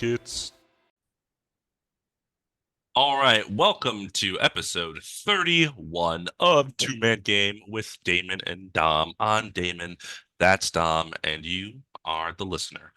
Buckets. All right, welcome to episode 31 of Two Man Game with Damon and Dom. I'm Damon, that's Dom, and you are the listener.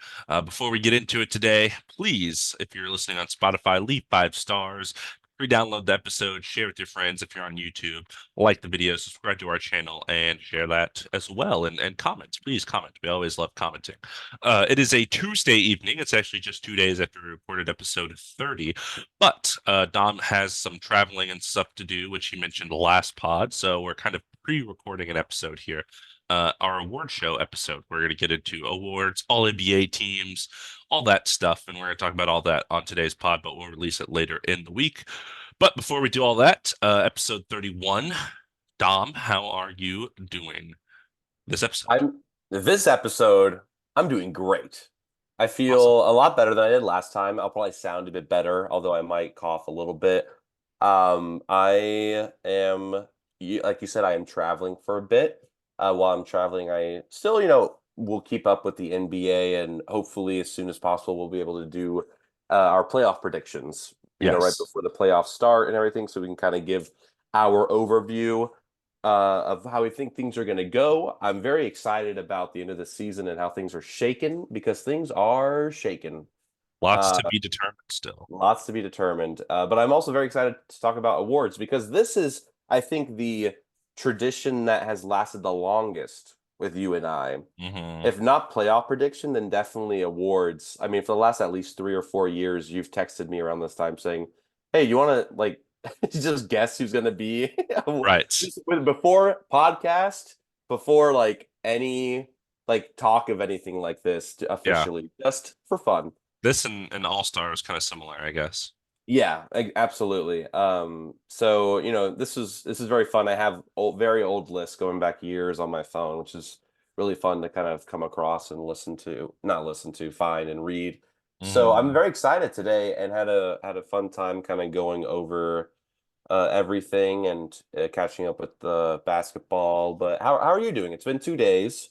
Before we get into it today, please, if you're listening on Spotify, leave 5 stars. Re-download the episode, share with your friends if you're on YouTube, like the video, subscribe to our channel, and share that as well. And comment, please comment. We always love commenting. It is a Tuesday evening. It's actually just 2 days after we recorded episode 30. But Dom has some traveling and stuff to do, which he mentioned last pod. So we're kind of pre-recording an episode here, our award show episode. We're going to get into awards, all NBA teams, all that stuff, and we're going to talk about all that on today's pod. But we'll release it later in the week. But before we do all that, episode 31, Dom, how are you doing this episode? This episode, I'm doing great. I Awesome. feel a lot better than I did last time. I'll probably sound a bit better, although I might cough a little bit. I am, like you said, I am traveling for a bit. While I'm traveling, I still, will keep up with the NBA, and hopefully, as soon as possible, we'll be able to do our playoff predictions. Right Yes. before the playoffs start and everything, so we can kind of give our overview of how we think things are going to go. I'm very excited about the end of the season and how things are shaken because things are shaken. Lots Uh, to be determined still. Lots to be determined. But I'm also very excited to talk about awards because this is, I think, the tradition that has lasted the longest with you and I. Hmm. If not playoff prediction, then definitely awards. I mean, for the last at least 3 or 4 years, you've texted me around this time saying, "Hey, you want to like just guess who's going to be Right. before podcast, before like any like talk of anything like this Yeah. officially, just for fun." This and All Star is kind of similar, I guess. Yeah, absolutely. So this is very fun. I have very old lists going back years on my phone, which is really fun to kind of come across and not listen to, find and read. So I'm Hmm. very excited today and had a fun time kind of going over everything and catching up with the basketball. But how are you doing? It's been 2 days.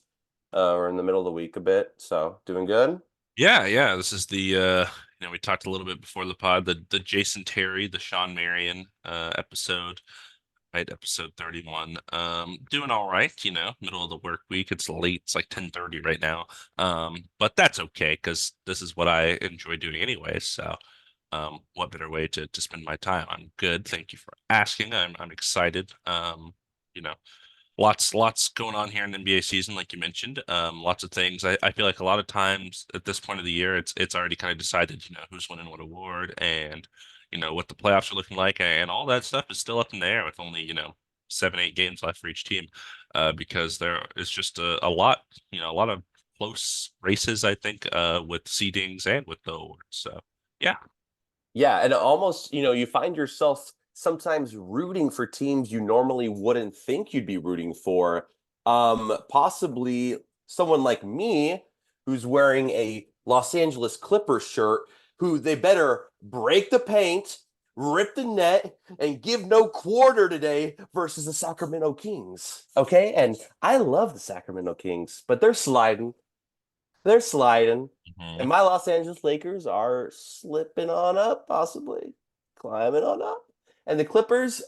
We're in the middle of the week a bit, so doing good. Yeah, yeah. This is the we talked a little bit before the pod, the Jason Terry, the Sean Marion episode, right? Episode 31. Doing all right, middle of the work week. It's late, it's like 10:30 right now. But that's okay because this is what I enjoy doing anyway. So what better way to spend my time? I'm good. Thank you for asking. I'm excited. You know, lots going on here in the NBA season, like you mentioned. Lots of things. I feel like a lot of times at this point of the year, it's already kind of decided, who's winning what award and what the playoffs are looking like, and all that stuff is still up in the air with only 7, 8 games left for each team, because there is just a lot, a lot of close races, I think, with seedings and with the awards. So yeah. Yeah, and almost, you find yourself sometimes rooting for teams you normally wouldn't think you'd be rooting for. Possibly someone like me who's wearing a Los Angeles Clippers shirt, who they better break the paint, rip the net, and give no quarter today versus the Sacramento Kings. Okay, and I love the Sacramento Kings, but they're sliding. They're sliding. Mhm. And my Los Angeles Lakers are slipping on up, possibly climbing on up. And the Clippers,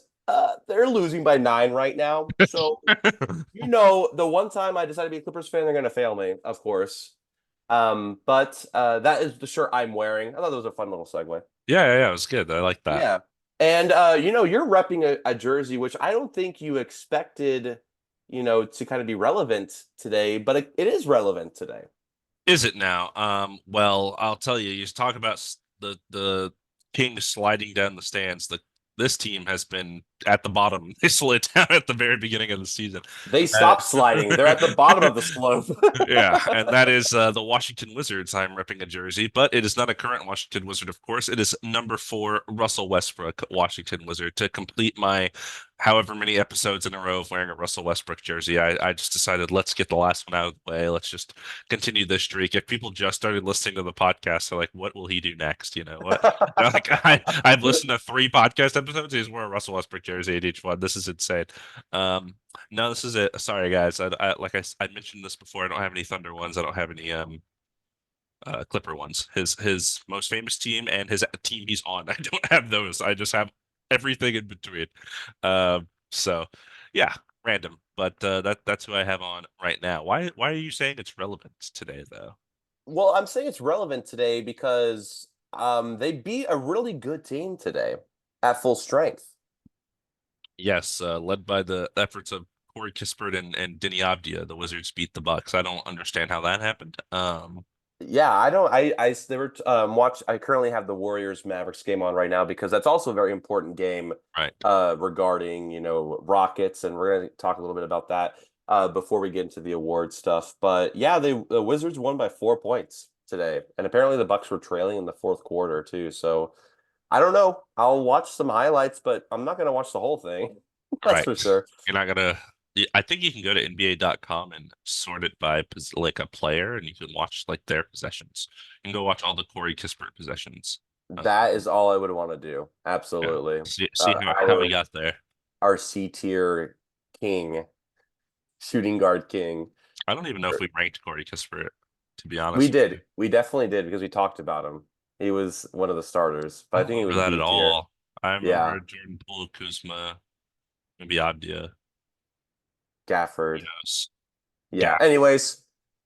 they're losing by 9 right now. So, the one time I decide to be a Clippers fan, they're going to fail me, of course. But that is the shirt I'm wearing. I thought that was a fun little segue. Yeah, yeah, yeah, it was good. I like that. Yeah. And, you're repping a jersey, which I don't think you expected, to kind of be relevant today, but it is relevant today. Is it now? Well, I'll tell you. You talk about the Kings sliding down the stands. This team has been at the bottom. They slid down at the very beginning of the season. They Uh, stopped sliding. They're at the bottom of the slope. yeah, and that is the Washington Wizards. I'm repping a jersey, but it is not a current Washington Wizard, of course. It is number 4, Russell Westbrook, Washington Wizard, to complete my however many episodes in a row of wearing a Russell Westbrook jersey. I just decided let's get the last one out of the way. Let's just continue this streak. If people just started listening to the podcast, they're like, "What will he do next?" You know what? Like I've listened to 3 podcast episodes. He's wearing a Russell Westbrook jersey at each one. This is insane. No, this is it. Sorry, guys. I mentioned this before. I don't have any Thunder ones. I don't have any Clipper ones. His most famous team and his team he's on. I don't have those. I just have everything in between. So yeah, random. But that's who I have on right now. Why are you saying it's relevant today though? Well, I'm saying it's relevant today because they beat a really good team today at full strength. Yes, led by the efforts of Corey Kispert and Denny Avdia, the Wizards beat the Bucks. I don't understand how that happened. Yeah, I don't. They were watch. I currently have the Warriors Mavericks game on right now because that's also a very important game Right. regarding Rockets, and we're gonna talk a little bit about that before we get into the award stuff. But yeah, the Wizards won by 4 points today, and apparently the Bucks were trailing in the fourth quarter too. So I don't know. I'll watch some highlights, but I'm not gonna watch the whole thing. That's Right. for sure. You're not gonna. I think you can go to NBA.com and sort it by like a player, and you can watch like their possessions. You can go watch all the Corey Kispert possessions. That is all I would want to do. Yeah. Absolutely. See how he Our got there. C tier king, shooting guard king. I don't even know if we ranked Corey Kispert, to be We honest with you. did. We definitely did because we talked about him. He was one of the starters, I but I don't think he remember was that at B tier. all. I Yeah, remember Jordan Poole, Kuzma, maybe Abdia. Who Gafford. knows? Yeah. Yeah. Anyways,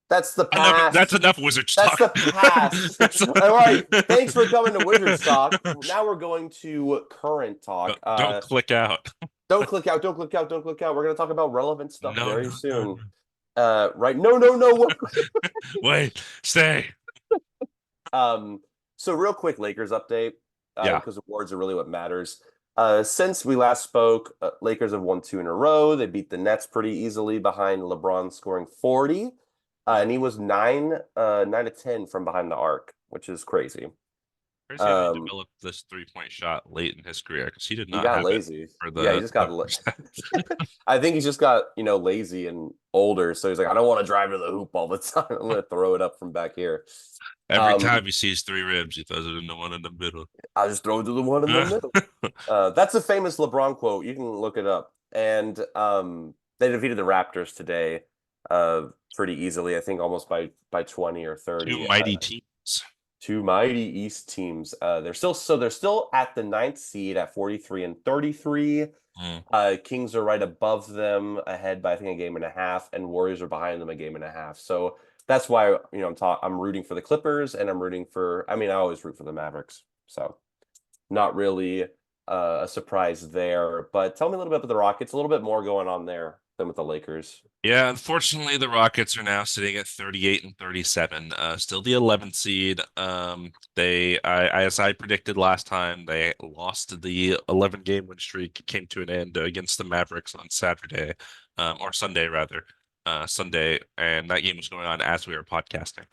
that's the Enough. That's past. enough Wizards That's talk. the past. That's All right. Thanks for coming to Wizards Talk. Now we're going to current talk. Don't click out. Don't click out. Don't click out. Don't click out. We're going to talk about relevant stuff No, very no, no, soon. no. Right. No, no, no. Wait, stay. Um, so real quick Lakers update, Yeah. because awards are really what matters. Since we last spoke, Lakers have won two in a row. They beat the Nets pretty easily behind LeBron scoring 40. And he was 9 to 10 from behind the arc, which is crazy. Crazy how he Um, developed this three-point shot late in his career because he did he not got have it lazy. for Yeah, he the just got Clippers. I think he's just got, lazy and older. So he's like, I don't want to drive to the hoop all the time. I'm gonna throw it up from back here. Every Um, time he sees three ribs, he throws it into one in the middle. I'll just throw it to the one in the middle. That's a famous LeBron quote. You can look it up. And they defeated the Raptors today pretty easily. I think almost by 20 or Two 30. mighty teams. Two mighty East teams. They're still at the ninth seed at 43 and 33. Mm. Kings are right above them, ahead by I think a game and a half, and Warriors are behind them a game and a half. So that's why I'm rooting for the Clippers, and I'm rooting for. I mean, I always root for the Mavericks. So not really a surprise there. But tell me a little bit about the Rockets. A little bit more going on there than with the Lakers. Yeah, unfortunately, the Rockets are now sitting at 38 and 37, still the 11th seed. As I predicted last time, they lost the 11 game win streak. It came to an end against the Mavericks on Saturday, or Sunday rather, Sunday, and that game was going on as we were podcasting.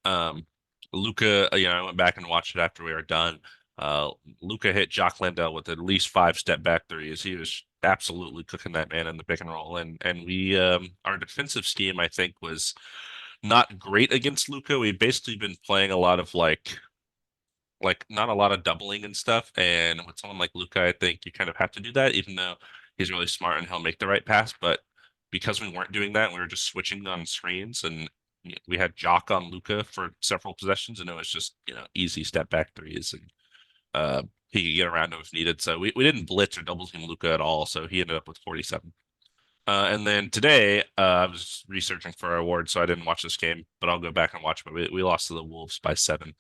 Um, Luca, I went back and watched it after we were done. Luca hit Jock Landale with at least five step back threes. He was absolutely cooking that man in the pick and roll. And we our defensive scheme, I think, was not great against Luca. We've basically been playing a lot of like not a lot of doubling and stuff. And with someone like Luca, I think you kind of have to do that, even though he's really smart and he'll make the right pass. But because we weren't doing that, we were just switching on screens and we had Jock on Luca for several possessions, and it was just easy step back threes, and he could get around him if needed. So we didn't blitz or double team Luca at all. So he ended up with 47. And then today, I was researching for our award, so I didn't watch this game, but I'll go back and watch. But we lost to the Wolves by 7.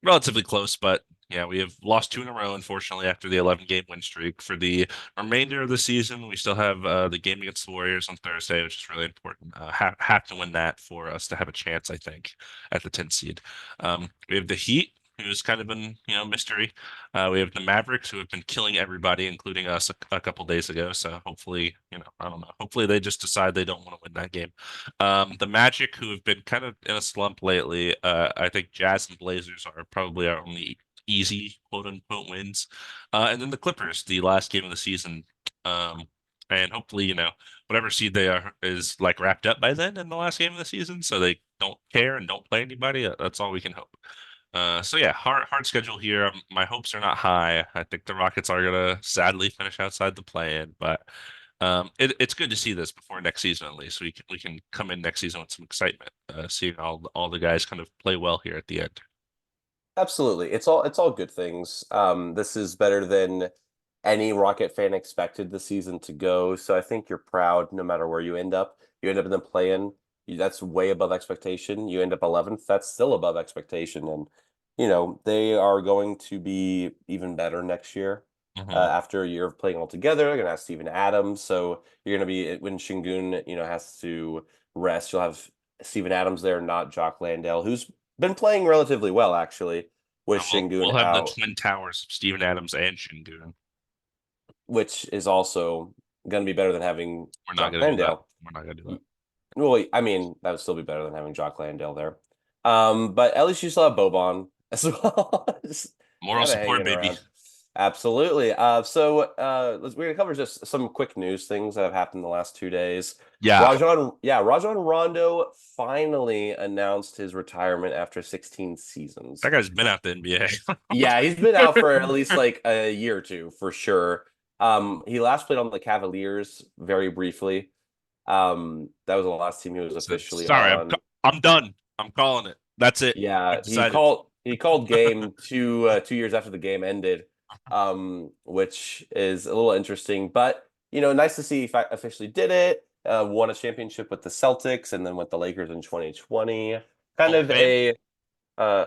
Relatively close, but yeah, we have lost two in a row, unfortunately, after the 11 game win streak. For the remainder of the season, we still have the game against the Warriors on Thursday, which is really important. Have to win that for us to have a chance, I think, at the 10th seed. We have the Heat, who's kind of been, mystery. We have the Mavericks, who have been killing everybody, including us a couple days ago. So hopefully, I don't know. Hopefully they just decide they don't want to win that game. The Magic, who have been kind of in a slump lately, I think Jazz and Blazers are probably our only easy quote unquote wins. And then the Clippers, the last game of the season. Um, and hopefully, whatever seed they are is like wrapped up by then in the last game of the season, so they don't care and don't play anybody. That's all we can hope. So yeah, hard schedule here. My hopes are not high. I think the Rockets are gonna sadly finish outside the play-in, but It's good to see this before next season at least. We can come in next season with some excitement, seeing all the guys kind of play well here at the end. Absolutely. It's all good things. This is better than any Rocket fan expected the season to go. So I think you're proud no matter where you end up. You end up in the play-in, that's way above expectation. You end up 11th, that's still above expectation. And they are going to be even better next year. Hmm. After a year of playing all together, they're gonna have Steven Adams. So you're gonna be when Shingun, has to rest, you'll have Steven Adams there, not Jock Landale, who's been playing relatively well actually with And we'll Shingun we'll have the out, twin towers of Steven Adams and Shingun. which is also going to be better than having We're not Jock gonna do that. Landale. We're not gonna do that. Well, I mean, that would still be better than having Jock Landale there. But at least you still have Boban as well. Just Moral kind of support, hanging baby. around. Absolutely. We're gonna cover just some quick news things that have happened in the last 2 days. Yeah, Rajon Rondo finally announced his retirement after 16 that seasons. guy's been out the NBA. Yeah, he's been out for at least like a year or two for sure. He last played on the Cavaliers very briefly. That was the last team he was So, officially sorry, on. I'm done. I'm calling it. That's it. Yeah, I've he decided. called game 2 years after the game ended, which is a little interesting. But nice to see he officially did it. Won a championship with the Celtics and then with the Lakers in 2020. Kind Hall of of Fame? a uh,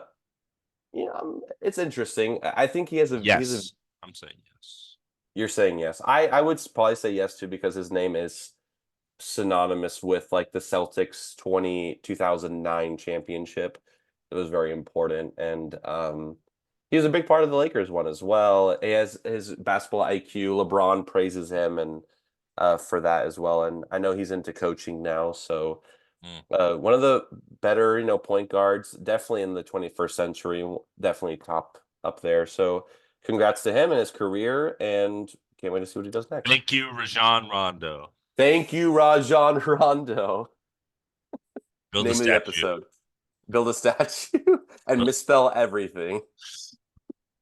it's interesting. I think he's a. Yes. I'm saying yes. You're saying yes. I would probably say yes too because his name is synonymous with like the Celtics 2009 championship. It was very important. And he was a big part of the Lakers one as well. He has his basketball IQ. LeBron praises him and for that as well. And I know he's into coaching now. So Mm. one of the better, point guards, definitely in the 21st century, definitely top up there. So congrats to him and his career, and can't wait to see what he does next. Thank you, Rajon Rondo. Thank you, Rajon Rondo. Build the Name of the statue. episode. Build a statue and misspell everything.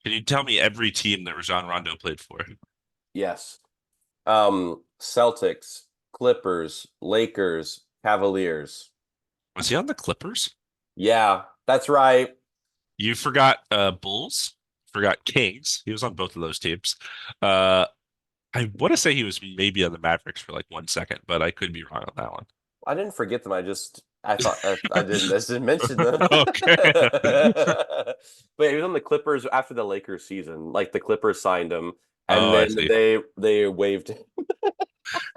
Can you tell me every team that Rajon Rondo played for? Yes. Celtics, Clippers, Lakers, Cavaliers. Was he on the Clippers? Yeah, that's right. You forgot Bulls, forgot Kings. He was on both of those teams. Uh, I want to say he was maybe on the Mavericks for like 1 second, but I could be wrong on that one. I didn't forget them. I thought I just didn't mention them. Okay. But he was on the Clippers after the Lakers season. Like the Clippers signed him, and Oh, I then see. they waived him,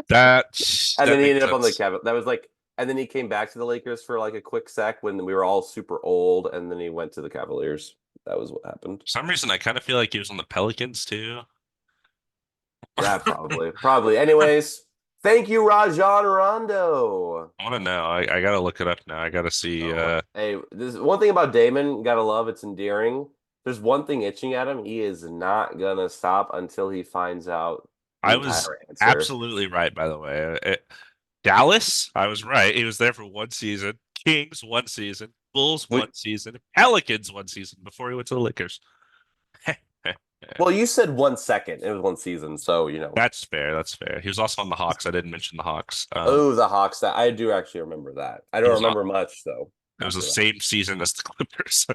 That and then that he makes ended up on the sense. Cavs. That was like, and then he came back to the Lakers for like a quick sec when we were all super old, and then he went to the Cavaliers. That was what happened. For some reason, I kind of feel like he was on the Pelicans too. Yeah, probably. Anyways, thank you, Rajon Rondo. I want to know. I gotta look it up now. I gotta see. Oh, hey, this one thing about Damon, gotta love. It's endearing. There's one thing itching at him. He is not gonna stop until he finds out the I was entire answer. absolutely right, by the way. Dallas, I was right. He was there for 1 season. Kings 1 season. Bulls But 1 season. Pelicans 1 season before he went to the Lakers. well, you said 1 second. It was 1 season, so That's fair. That's fair. He was also on the Hawks. I didn't mention the Hawks. Oh, the Hawks. That I do actually remember that. I He don't was on, remember much though it was the after that. same season as the Clippers.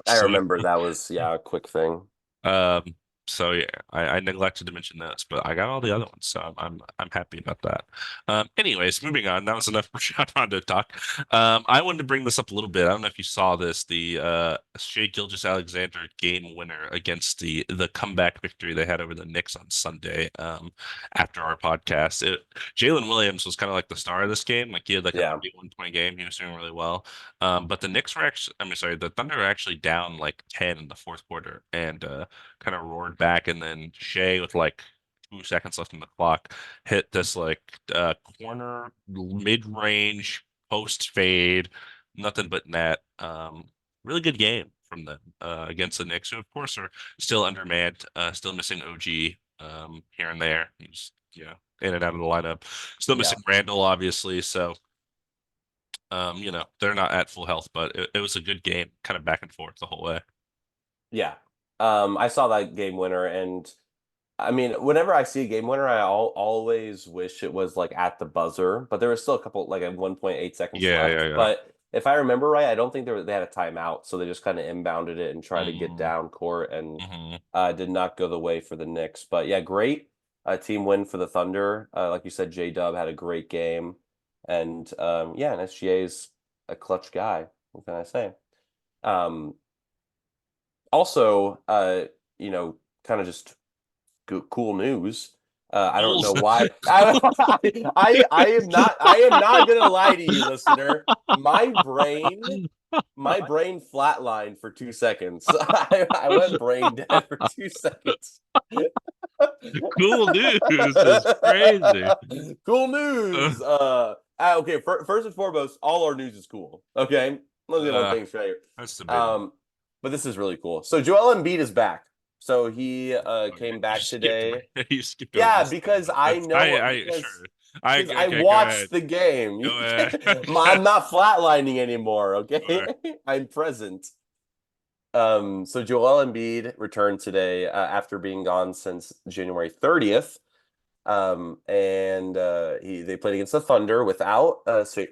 I So remember that was, yeah, a quick thing. Um, so yeah, I neglected to mention those, but I got all the other ones, so I'm happy about that. Anyways, moving on. That was enough for Shot Rondo talk. I wanted to bring this up a little bit. I don't know if you saw this, the Shea Gilgeous-Alexander game winner against the comeback victory they had over the Knicks on Sunday. After our podcast, Jalen Williams was kind of like the star of this game. Like he had like a Yeah, 31-point game. He was doing really well. But the Knicks were actually, I mean, sorry, the Thunder were actually down like 10 in the fourth quarter and kind of roared back. And then Shea, with like 2 seconds left on the clock, hit this like corner mid-range post fade, nothing but net. Really good game from them against the Knicks, who of course are still undermanned, still missing OG here and there. He's in and out of the lineup. Still yeah, missing Randall, obviously. So they're not at full health, but it was a good game, kind of back and forth the whole way. yeah. I saw that game winner, and I mean, whenever I see a game winner, always wish it was like at the buzzer, but there was still a couple like at 1.8 seconds Yeah, yeah, left. yeah. But if I remember right, I don't think they had a timeout, so they just kind of inbounded it and tried to get Mm-hmm. down court, and Mm-hmm. did not go the way for the Knicks. But yeah, great team win for the Thunder. Like you said, J Dub had a great game, and yeah, and SGA is a clutch guy. What can I say? Um, Also, kind of just cool news. I don't know Bulls. why. I am not gonna lie to you, listener. My brain flatlined for 2 seconds. I went brain dead for 2 seconds. Cool news is crazy. Cool Uh, news. Okay. First and foremost, all our news is cool. Okay, let's get one uh, thing straight. that's debatable. Um, but this is really cool. So Joel Embiid is back. So he Oh, came you back skipped today. you skipped over Yeah, this thing, because but I that's know I because sure. I I okay, go ahead. watched the game. Go ahead. I'm not flatlining anymore, Okay. okay? I'm present. So Joel Embiid returned today after being gone since January 30th. And they played against the Thunder without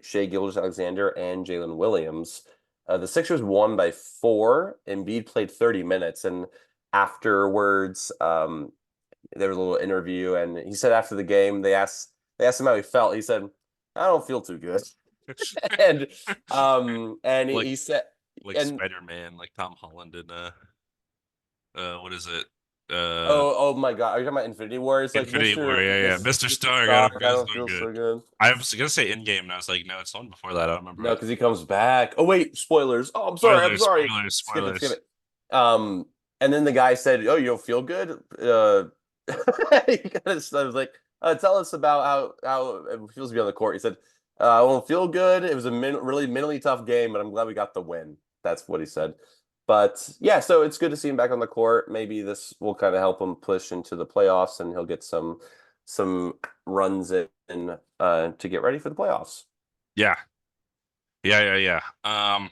Shea Gilgeous-Alexander and Jalen Williams. The Sixers won by 4. Embiid played 30 minutes, and afterwards, there was a little interview, and he said after the game, they asked him how he felt. He said, "I don't feel too good," and Like he said, like and Spider-Man, like Tom Holland in what is it? Uh oh my God, are you talking about Infinity War? It's like Infinity War, Mister yeah, yeah. Mr. Mister Stark, I don't Stark. I feel so don't feel good. so good. I was gonna say in game and I was like, no, it's the one before that. I don't remember No, it. because he comes back. Oh wait, spoilers. Oh, I'm sorry. I'm Spoilers, sorry. spoilers, Skip it. Skip spoilers. it. And then the guy said, "Oh, you don't feel good." I was like, "Tell us about how it feels to be on the court." He said, "I won't feel good. It was a really mentally tough game, but I'm glad we got the win." That's what he said. But yeah, so it's good to see him back on the court. Maybe this will kind of help him push into the playoffs, and he'll get some runs in to get ready for the playoffs. Yeah, yeah, yeah, yeah.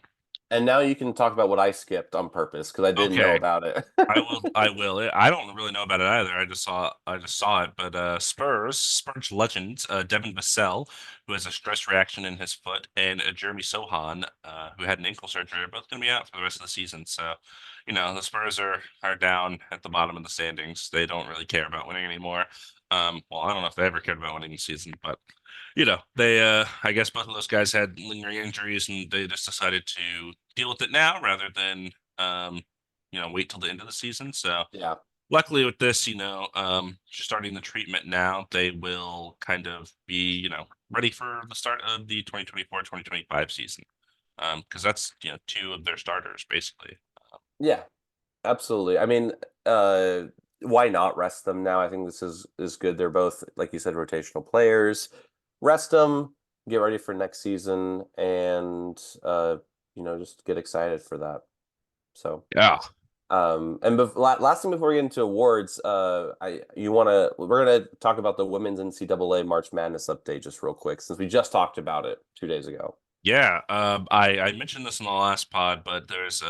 And now you can talk about what I skipped on purpose because I didn't know Okay. about it. I will. I don't really know about it either. I just saw it. But Spurs legend, Devin Vassell, who has a stress reaction in his foot, and Jeremy Sohan, who had an ankle surgery, are both going to be out for the rest of the season. So, the Spurs are down at the bottom of the standings. They don't really care about winning anymore. Well, I don't know if they ever cared about winning the season, but they I guess both of those guys had lingering injuries, and they just decided to deal with it now rather than um wait till the end of the season. So Yeah. luckily with this, starting the treatment now, they will kind of be, ready for the start of the 2024-2025 season. Because that's, two of their starters basically. Yeah, absolutely. I mean, why not rest them now? I think this is good. They're both, like you said, rotational players. Rest them, get ready for next season, and just get excited for that. So, Yeah. and last thing before we get into awards, we're gonna talk about the women's NCAA March Madness update just real quick since we just talked about it 2 days ago. Yeah, I mentioned this in the last pod, but there's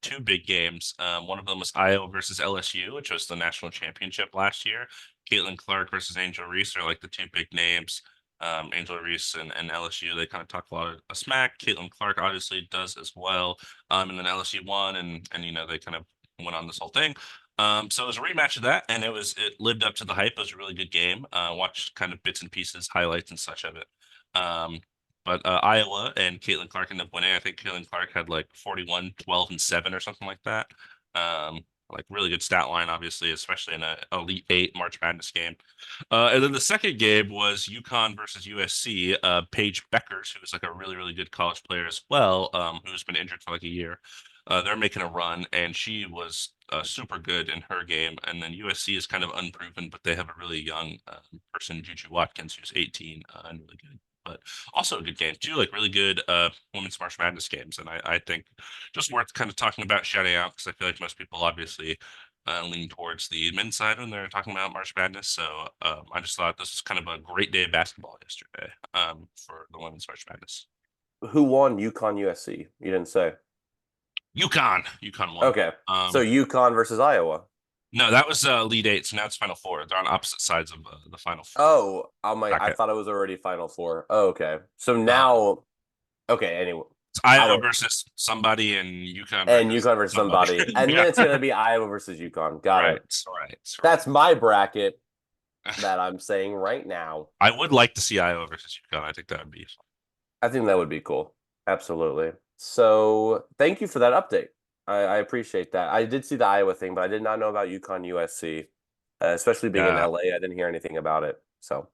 two big games. One of them was Iowa versus LSU, which was the national championship last year. Caitlin Clark versus Angel Reese are like the two big names. Angel Reese and LSU, they kind of talk a lot of smack. Caitlin Clark obviously does as well. And then LSU won, and they kind of went on this whole thing. So it was a rematch of that, and it lived up to the hype. It was a really good game. Watched kind of bits and pieces, highlights and such of it. Um, but Iowa and Caitlin Clark ended up winning. I think Caitlin Clark had like 41, 12, and 7 or something like that. Like really good stat line, obviously, especially in a Elite Eight March Madness game. And then the second game was UConn versus USC. Paige Beckers, who was like a really, really good college player as well, who's been injured for like a year. They're making a run, and she was super good in her game. And then USC is kind of unproven, but they have a really young person, Juju Watkins, who's 18 and really good. But also a good game too, like really good women's March Madness games. And I think just worth kind of talking about, shouting out, because I feel like most people obviously lean towards the men's side when they're talking about March Madness. So I just thought this was kind of a great day of basketball yesterday for the women's March Madness. Who won UConn USC? You didn't say. UConn won. Okay, so Um, UConn versus Iowa. No, that was Elite Eight, so now it's Final Four. They're on opposite sides of the Final Four Oh my! I bracket. thought it was already Final Four. Oh, okay. So Uh, now, okay. Anyway, it's I Iowa don't. versus somebody and UConn And versus UConn versus somebody. somebody, and Yeah, then it's gonna be Iowa versus UConn. Got it. right, right. That's my bracket that I'm saying right now. I would like to see Iowa versus UConn. I think that would be fun. I think that would be cool. Absolutely. So thank you for that update. I appreciate that. I did see the Iowa thing, but I did not know about UConn USC, especially being in Yeah. LA. I didn't hear anything about it. So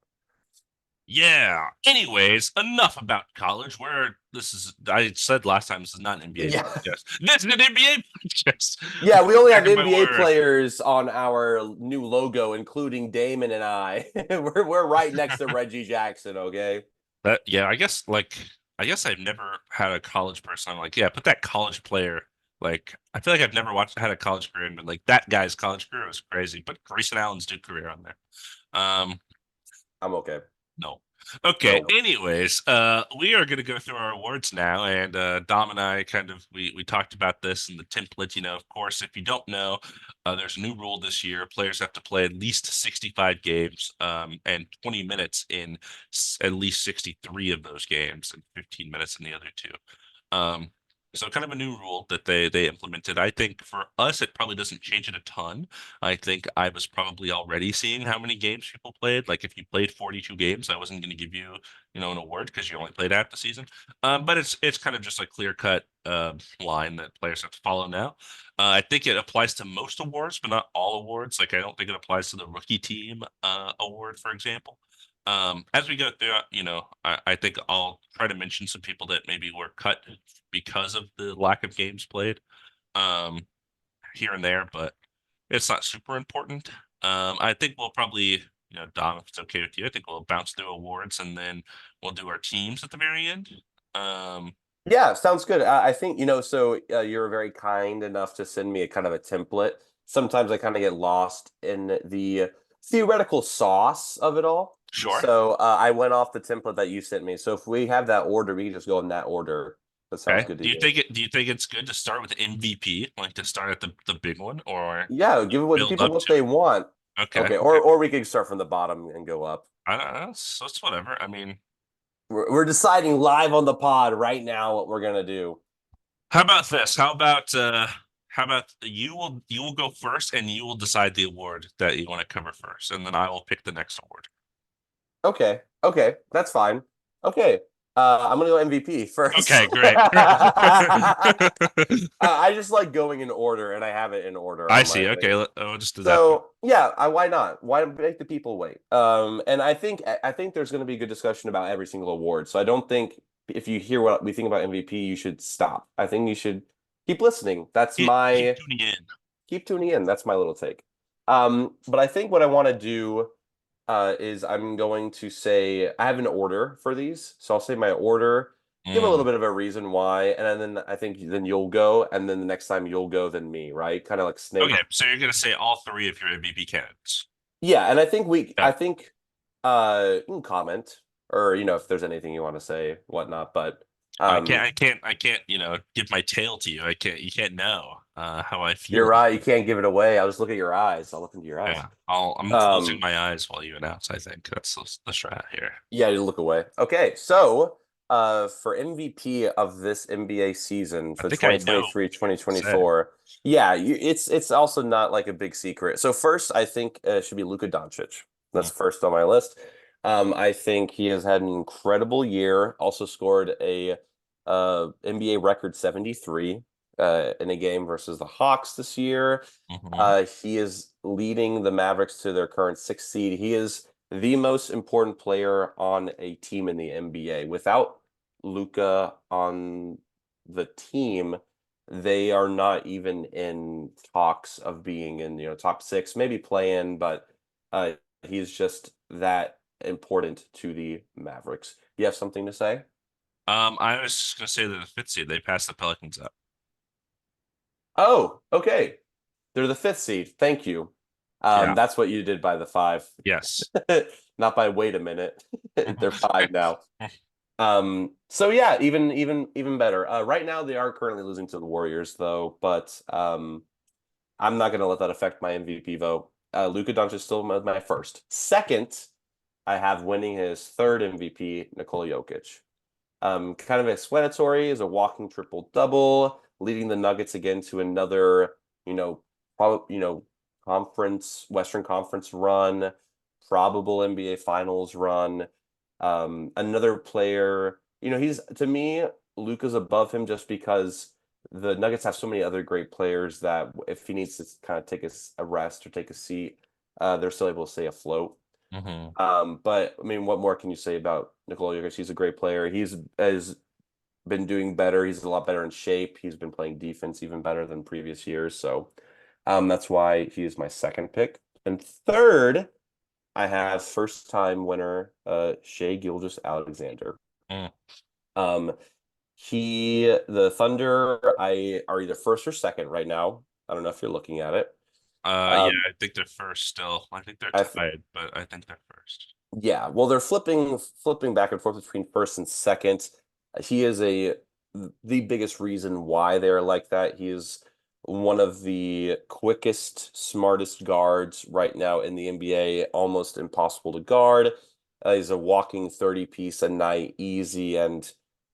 Yeah. Anyways, enough about college. Where this is, I said last time, this is not an NBA yeah, podcast. This is an NBA podcast. yeah. We only have Back my NBA word. players on our new logo, including Damon and I. We're right next to Reggie Jackson. Okay. That yeah, I guess I've never had a college person. I'm like, yeah, put that college player. Like, I feel like I've never had a college career and been like that guy's college career was crazy. Put Grayson Allen's Duke career on there. Um, I'm okay. no. Okay. Nope. Anyways, we are gonna go through our awards now, and Dom and I kind of we talked about this in the template. You know, of course, if you don't know, there's a new rule this year. Players have to play at least 65 games, and 20 minutes in at least 63 of those games, and 15 minutes in the other two. Um, so kind of a new rule that they implemented. I think for us, it probably doesn't change it a ton. I think I was probably already seeing how many games people played. Like if you played 42 games, I wasn't going to give you, an award because you only played half the season. But it's kind of just a clear cut line that players have to follow now. I think it applies to most awards, but not all awards. Like I don't think it applies to the rookie team award, for example. As we go through, I think I'll try to mention some people that maybe were cut because of the lack of games played um, here and there, but it's not super important. I think we'll probably, Dom, if it's okay with you, I think we'll bounce through awards and then we'll do our teams at the very end. Um, Yeah, sounds good. I think, so you're very kind enough to send me a kind of a template. Sometimes I kind of get lost in the theoretical sauce of it all. sure. So I went off the template that you sent me. So if we have that order, we can just go in that order. That sounds Okay. good to Do you me. think it? Do you think it's good to start with MVP, like to start at the big one, or Yeah, give what the build people up what to they it? want. Okay. Okay, Okay. or we can start from the bottom and go up. I don't know. It's whatever. I mean, We're deciding live on the pod right now what we're gonna do. how about this? How about you will go first and you will decide the award that you want to cover first, and then I will pick the next award. Okay. Okay. That's fine. Okay. I'm gonna go MVP first. Okay, great. I just like going in order, and I have it in order I on my see. Okay, thing. we'll just do that then. So yeah, why not? Why make the people wait? And I think there's going to be a good discussion about every single award. So I don't think if you hear what we think about MVP, you should stop. I think you should keep listening. That's Keep my tuning in. keep tuning in. That's my little take. But I think what I want to do is I'm going to say I have an order for these. So I'll say my order, give a Mm. little bit of a reason why, and then I think then you'll go, and then the next time you'll go, then me, right? Kind of like Okay, snake. so you're gonna say all three of your MVP candidates. Yeah, and I Okay. think you can comment or if there's anything you want to say, whatnot. But I can't. um I can't. I can't. Give my tail to you. I can't. You can't know how I feel you're about right, you it. can't give it away. I'll just look at your eyes. I'll look into your eyes. Yeah. I'm closing Um my eyes while you announce. I think that's the strat here. Yeah, you look away. Okay, so for MVP of this NBA season I for think I know what you're gonna say. 2023-2024, yeah, it's also not like a big secret. So first, I think it should be Luka Doncic. That's Mm, first on my list. I think he has had an incredible year. Also scored a NBA record 73 in a game versus the Hawks this year. mhm. He is leading the Mavericks to their current sixth seed. He is the most important player on a team in the NBA. Without Luca on the team, they are not even in talks of being in, top six, maybe play in, but uh, he's just that important to the Mavericks. You have something to say? I was just gonna say that the fifth seed they passed the Pelicans up. Oh, okay. They're the fifth seed. Thank you. Yeah. That's what you did by the five, Yes. not by wait a minute. They're five now. So yeah, even better. Right now they are currently losing to the Warriors though, but I'm not going to let that affect my MVP vote. Luka Doncic is still my first. Second, I have winning his third MVP, Nikola Jokic. Kind of explanatory is a walking triple double, leading the Nuggets again to another, you know, conference, Western Conference run, probable NBA Finals run. Another player, he's to me, Luka's above him just because the Nuggets have so many other great players that if he needs to kind of take a rest or take a seat, they're still able to stay afloat. Hmm. But I mean, what more can you say about Nikola Jokic? He's a great player. He's has been doing better. He's a lot better in shape. He's been playing defense even better than previous years. So that's why he is my second pick. And third, I have first time winner Shea Gilgeous-Alexander. Mm. Um, the Thunder, I are either first or second right now. I don't know if you're looking at it. Yeah, Um, I think they're first still. I think they're I th tied, but I think they're first. Yeah, well, they're flipping back and forth between first and second. He is the biggest reason why they're like that. He is one of the quickest, smartest guards right now in the NBA, almost impossible to guard. He's a walking 30 piece a night, easy, and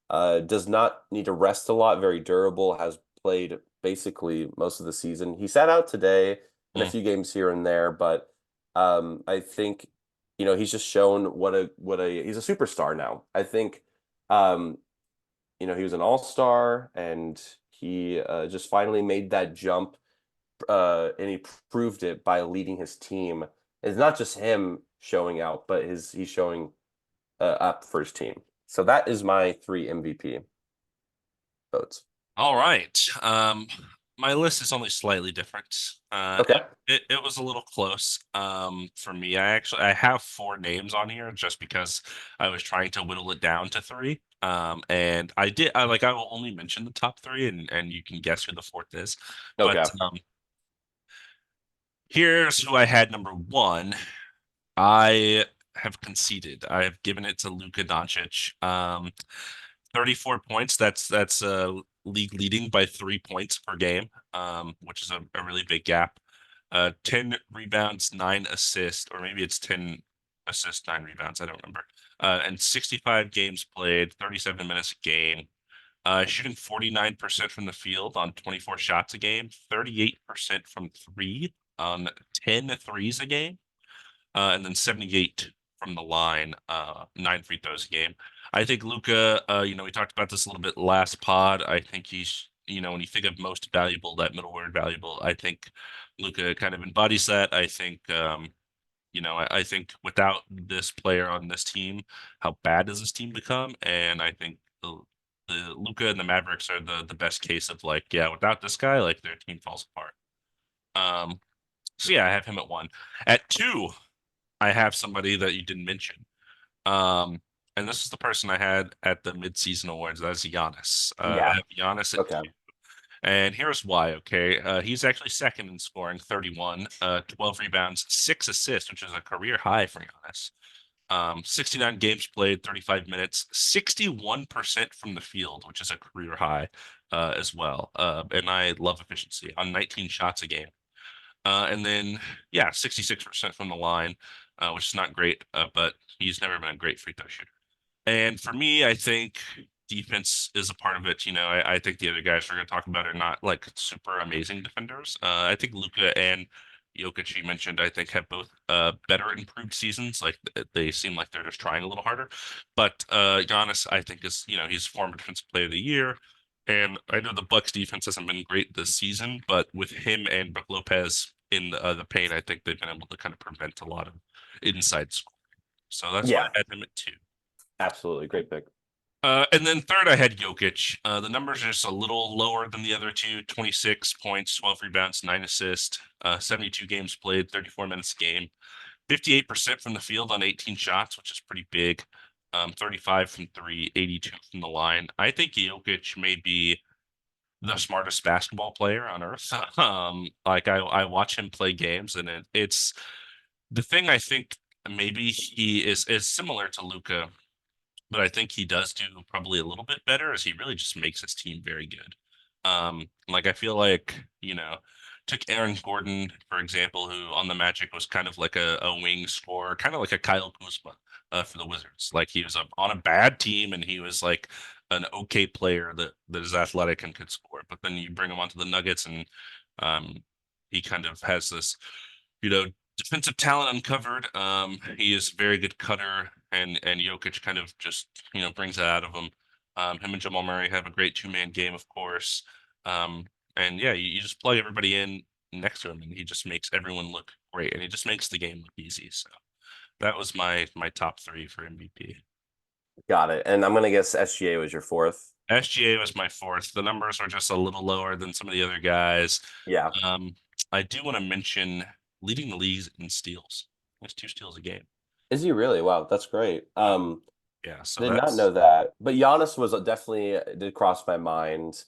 does not need to rest a lot, very durable, has played basically most of the season. He sat out today in a Mm. few games here and there, but I think he's just shown what a he's a superstar now. I think um, he was an all-star and he just finally made that jump and he proved it by leading his team. It's not just him showing out, but he's showing up for his team. So that is my three MVP votes. All right. My list is only slightly different. Okay. It was a little close. For me, I have four names on here just because I was trying to whittle it down to three. And I will only mention the top three, and you can guess who the fourth is. But Okay. here's who I had number one. I have conceded. I have given it to Luka Doncic. 34 points. That's league leading by 3 points per game, which is a really big gap. 10 rebounds, 9 assists, or maybe it's 10 assists, 9 rebounds. I don't remember. And 65 games played, 37 minutes a game. Shooting 49% from the field on 24 shots a game, 38% from three on 10 threes a game, and then 78 from the line, 9 free throws a game. I think Luca, we talked about this a little bit last pod. I think he's, when you think of most valuable, that middle word valuable, I think Luca kind of embodies that. I think, I think without this player on this team, how bad does this team become? And I think the Luca and the Mavericks are the best case of like, yeah, without this guy, like their team falls apart. Um, so yeah, I have him at one. At two, I have somebody that you didn't mention. Um, and this is the person I had at the midseason awards. That's Giannis. I Yeah. have Giannis at Okay. two. And here's why, okay? He's actually second in scoring, 31, 12 rebounds, 6 assists, which is a career high for Giannis. 69 games played, 35 minutes, 61% from the field, which is a career high as well. And I love efficiency on 19 shots a game. And then, yeah, 66% from the line, which is not great, but he's never been a great free throw shooter. And for me, I think defense is a part of it. I think the other guys we're going to talk about are not like super amazing defenders. I think Luka and Jokic, you mentioned, I think have both better improved seasons. Like they seem like they're just trying a little harder. But Giannis, I think is, he's former defensive player of the year. And I know the Bucks defense hasn't been great this season, but with him and Brook Lopez in the paint, I think they've been able to kind of prevent a lot of inside scoring. So that's why Yeah, I had him at two. absolutely. Great pick. And then third, I had Jokic. The numbers are just a little lower than the other two: 26 points, 12 rebounds, 9 assists, 72 games played, 34 minutes a game, 58% from the field on 18 shots, which is pretty big. 35 from three, 82 from the line. I think Jokic may be the smartest basketball player on earth. Like I watch him play games, and it's the thing I think maybe he is similar to Luca, but I think he does do probably a little bit better as he really just makes his team very good. Like I feel like, took Aaron Gordon, for example, who on the Magic was kind of like a wing scorer, kind of like a Kyle Kuzma for the Wizards. Like he was on a bad team and he was like an okay player that is athletic and could score. But then you bring him onto the Nuggets and um, he kind of has this, you know, defensive talent uncovered. He is a very good cutter, and Jokic kind of just brings that out of him. Him and Jamal Murray have a great two-man game, of course. Um, and yeah, you just plug everybody in next to him, and he just makes everyone look great, and he just makes the game look easy. So that was my top three for MVP. Got it. And I'm gonna guess SGA was your fourth. SGA was my fourth. The numbers are just a little lower than some of the other guys. Yeah. Um, I do want to mention leading the league in steals. That's two steals a game. Is he really? Wow, that's great. Uh, yeah, so Did not know that's that. But Giannis was definitely did cross my mind.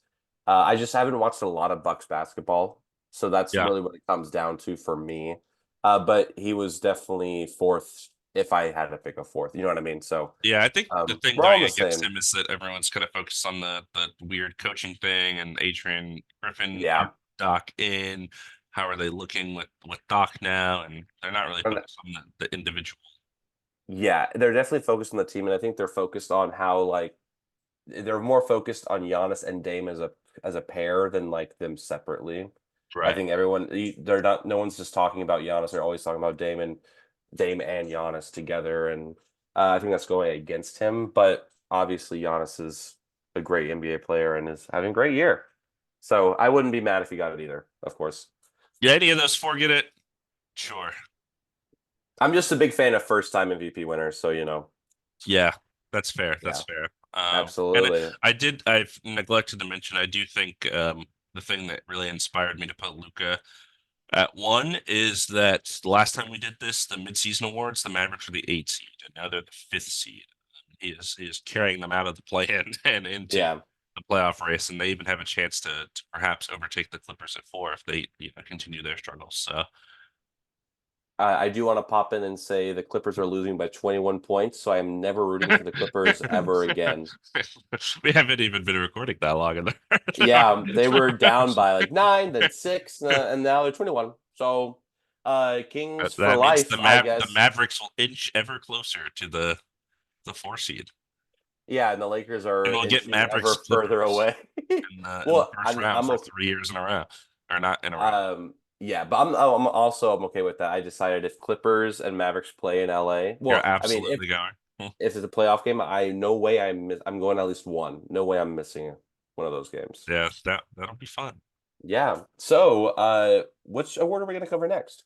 I just haven't watched a lot of Bucks basketball, so that's yeah, really what it comes down to for me. But he was definitely fourth if I had to pick a fourth. You know what I mean? So yeah. I think the thing we're all going on the against same. him is that everyone's kind of focused on the weird coaching thing and Adrian Griffin Yeah. and Doc in. How are they looking with Doc now? And they're not really And focused on the individual. yeah, they're definitely focused on the team, and I think they're focused on how like they're more focused on Giannis and Dame as a pair than like them separately. I Right. think they're not no one's just talking about Giannis. They're always talking about Dame and Giannis together, and I think that's going against him. But obviously, Giannis is a great NBA player and is having a great year. So I wouldn't be mad if he got it either. Of course, Yeah, any of those four get it? Sure. I'm just a big fan of first time MVP winners. So Yeah, that's fair. That's yeah, fair. And absolutely. I've neglected to mention, I do think the thing that really inspired me to put Luca at one is that the last time we did this, the midseason awards, the Mavericks were the eighth seed, and now they're the fifth seed. He is carrying them out of the play-in and into Yeah. the playoff race, and they even have a chance to perhaps overtake the Clippers at four if they continue their struggles. So I do want to pop in and say the Clippers are losing by 21 points, so I am never rooting for the Clippers ever again. we haven't even been recording that long in Yeah, they were there. down by like nine, then six, and now they're 21. So, Kings for That means life, I The guess. Mavericks will inch ever closer to the four seed, Yeah, and the Lakers are and we'll get inching Mavericks ever further Clippers away. in the Well, first round I'm for okay. 3 years in a row, or not in a row. Yeah, but I'm okay with that. I decided if Clippers and Mavericks play in LA, You're well, I mean, absolutely going. Hmm. if it's a playoff game, I no way I'm going at least one. No way I'm missing one of those games. Yeah, that'll be fun. Yeah. So, which award are we going to cover next?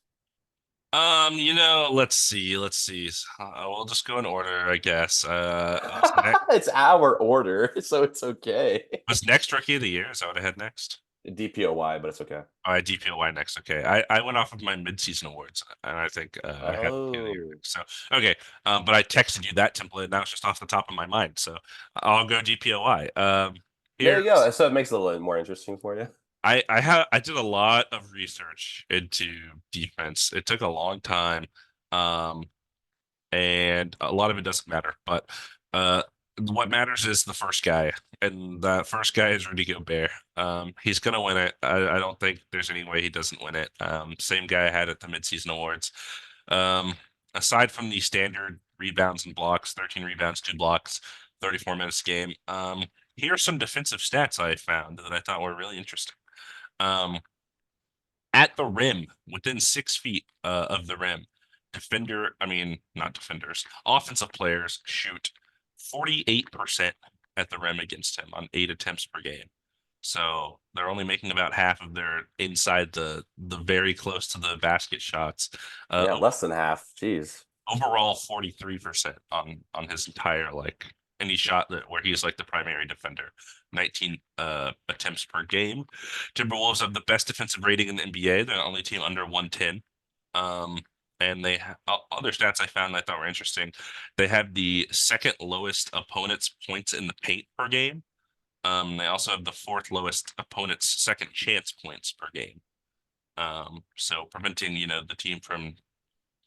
Let's see. We'll just go in order, I guess. Next It's our order, so it's okay. was next Rookie of the Year. Is that what I had next? DPOY, but it's okay. I DPOY next. Okay, I went off of my midseason awards, and I think I had Rookie of the Year Oh, next. So okay, but I texted you that template. Now it's just off the top of my mind, so I'll go DPOY. there you go. Here's So it makes it a little more interesting for you. I did a lot of research into defense. It took a long time. Um, and a lot of it doesn't matter. But uh, what matters is the first guy, and that first guy is Rudy Gobert. He's gonna win it. I don't think there's any way he doesn't win it. Same guy I had at the midseason awards. Um, Aside from the standard rebounds and blocks, 13 rebounds, 2 blocks, 34 minutes a game. Here are some defensive stats I found that I thought were really interesting. Um, at the rim, within 6 feet of the rim, I mean, not defenders, offensive players shoot 48% at the rim against him on 8 attempts per game. So they're only making about half of their inside the very close to the basket shots. Yeah, less than half. Jeez. Overall 43% on his entire any shot that where he's like the primary defender. 19 attempts per game. Timberwolves have the best defensive rating in the NBA. They're the only team under 110. Um, and they have other stats I found that I thought were interesting. They have the second lowest opponent's points in the paint per game. They also have the fourth lowest opponent's second chance points per game. So preventing, the team from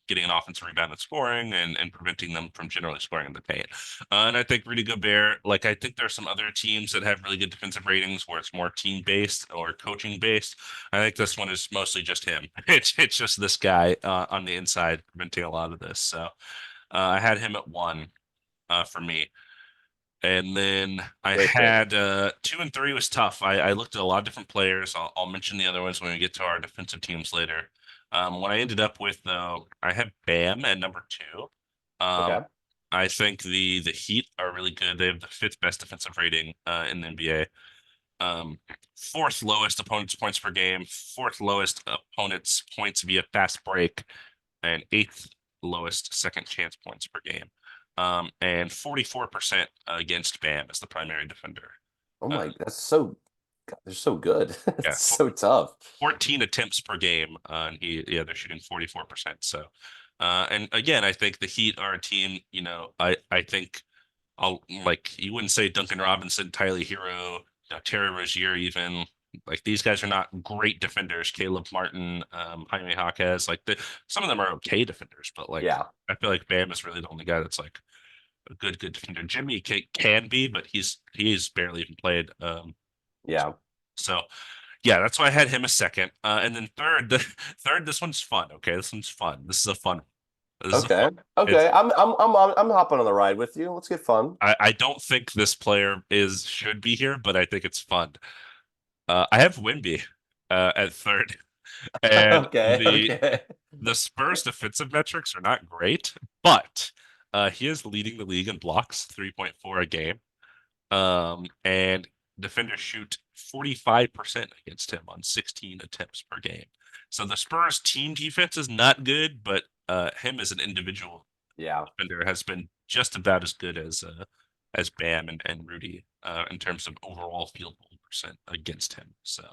getting an offensive rebound and scoring and preventing them from generally scoring in the paint. And I think Rudy Gobert, like I think there's some other teams that have really good defensive ratings where it's more team based or coaching based. I think this one is mostly just him. It's just this guy on the inside preventing a lot of this. So I had him at one for me. And then I Great pick. had two and three was tough. I looked at a lot of different players. I'll mention the other ones when we get to our defensive teams later. What I ended up with, though, I have Bam at number two. Um, Okay. I think the Heat are really good. They have the fifth best defensive rating in the NBA. Fourth lowest opponents points per game, fourth lowest opponents points via fast break, and eighth lowest second chance points per game. And 44% against Bam as the primary defender. Oh Uh, my, that's so, God, they're so good. yeah, It's so tough. 14 attempts per game, and yeah, they're shooting 44%. So, and again, I think the Heat are a team. I think I'll like you wouldn't say Duncan Robinson, Tyler Hero, Terry Rozier, even like these guys are not great defenders. Caleb Martin, Jaime Jaquez, some of them are okay defenders, but like Yeah. I feel like Bam is really the only guy that's like a good defender. Jimmy can be, but he's barely even played. Yeah. So yeah, that's why I had him a second. And then third, third, this one's fun. Okay, this one's fun. This is a fun. This is a fun. Okay. It's Okay. I'm hopping on the ride with you. Let's get fun. I don't think this player is should be here, but I think it's fun. I have Wimby at third, and Okay. the Okay. the Spurs defensive metrics are not great, but he is leading the league in blocks, 3.4 a game. And defenders shoot 45% against him on 16 attempts per game. So the Spurs team defense is not good, but him as an individual Yeah. defender has been just about as good as Bam and Rudy in terms of overall field goal percent against him. So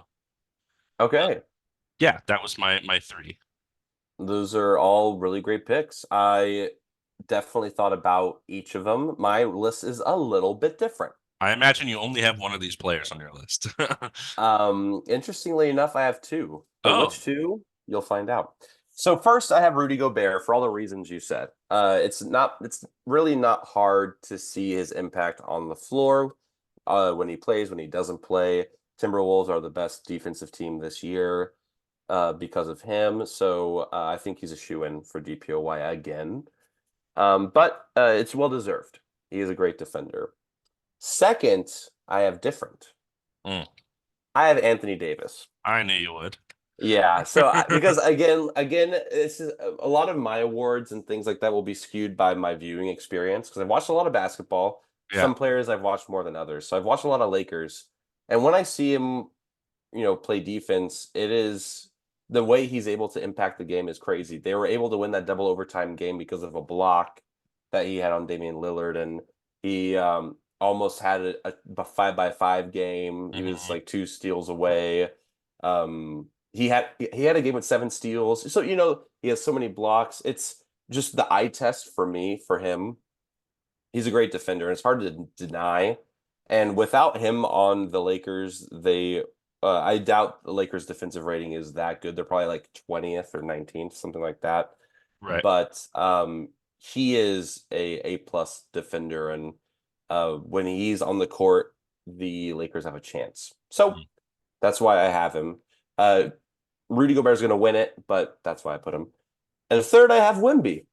Okay. yeah, that was my three. Those are all really great picks. I definitely thought about each of them. My list is a little bit different. I imagine you only have one of these players on your list. Interestingly enough, I have two, but Oh, which two? You'll find out. So first, I have Rudy Gobert for all the reasons you said. It's really not hard to see his impact on the floor, when he plays, when he doesn't play. Timberwolves are the best defensive team this year, because of him. So I think he's a shoe-in for DPOY again. But it's well deserved. He is a great defender. Second, I have different. mm, I have Anthony Davis. I knew you would. Yeah, because again, this is a lot of my awards and things like that will be skewed by my viewing experience because I've watched a lot of basketball. Yeah. Some players I've watched more than others. So I've watched a lot of Lakers, and when I see him, play defense, it is the way he's able to impact the game is crazy. They were able to win that double overtime game because of a block that he had on Damian Lillard, and he almost had a 5-by-5 game. He was Mhm. like two steals away. He had a game with 7 steals. So he has so many blocks. It's just the eye test for me for him. He's a great defender, and it's hard to deny. And without him on the Lakers, I doubt the Lakers' defensive rating is that good. They're probably like 20th or 19th, something like that. Right. But he is a plus defender, and when he's on the court, the Lakers have a chance. So Mm. that's why I have him. Uh, Rudy Gobert is going to win it, but that's why I put him. And third, I have Wemby.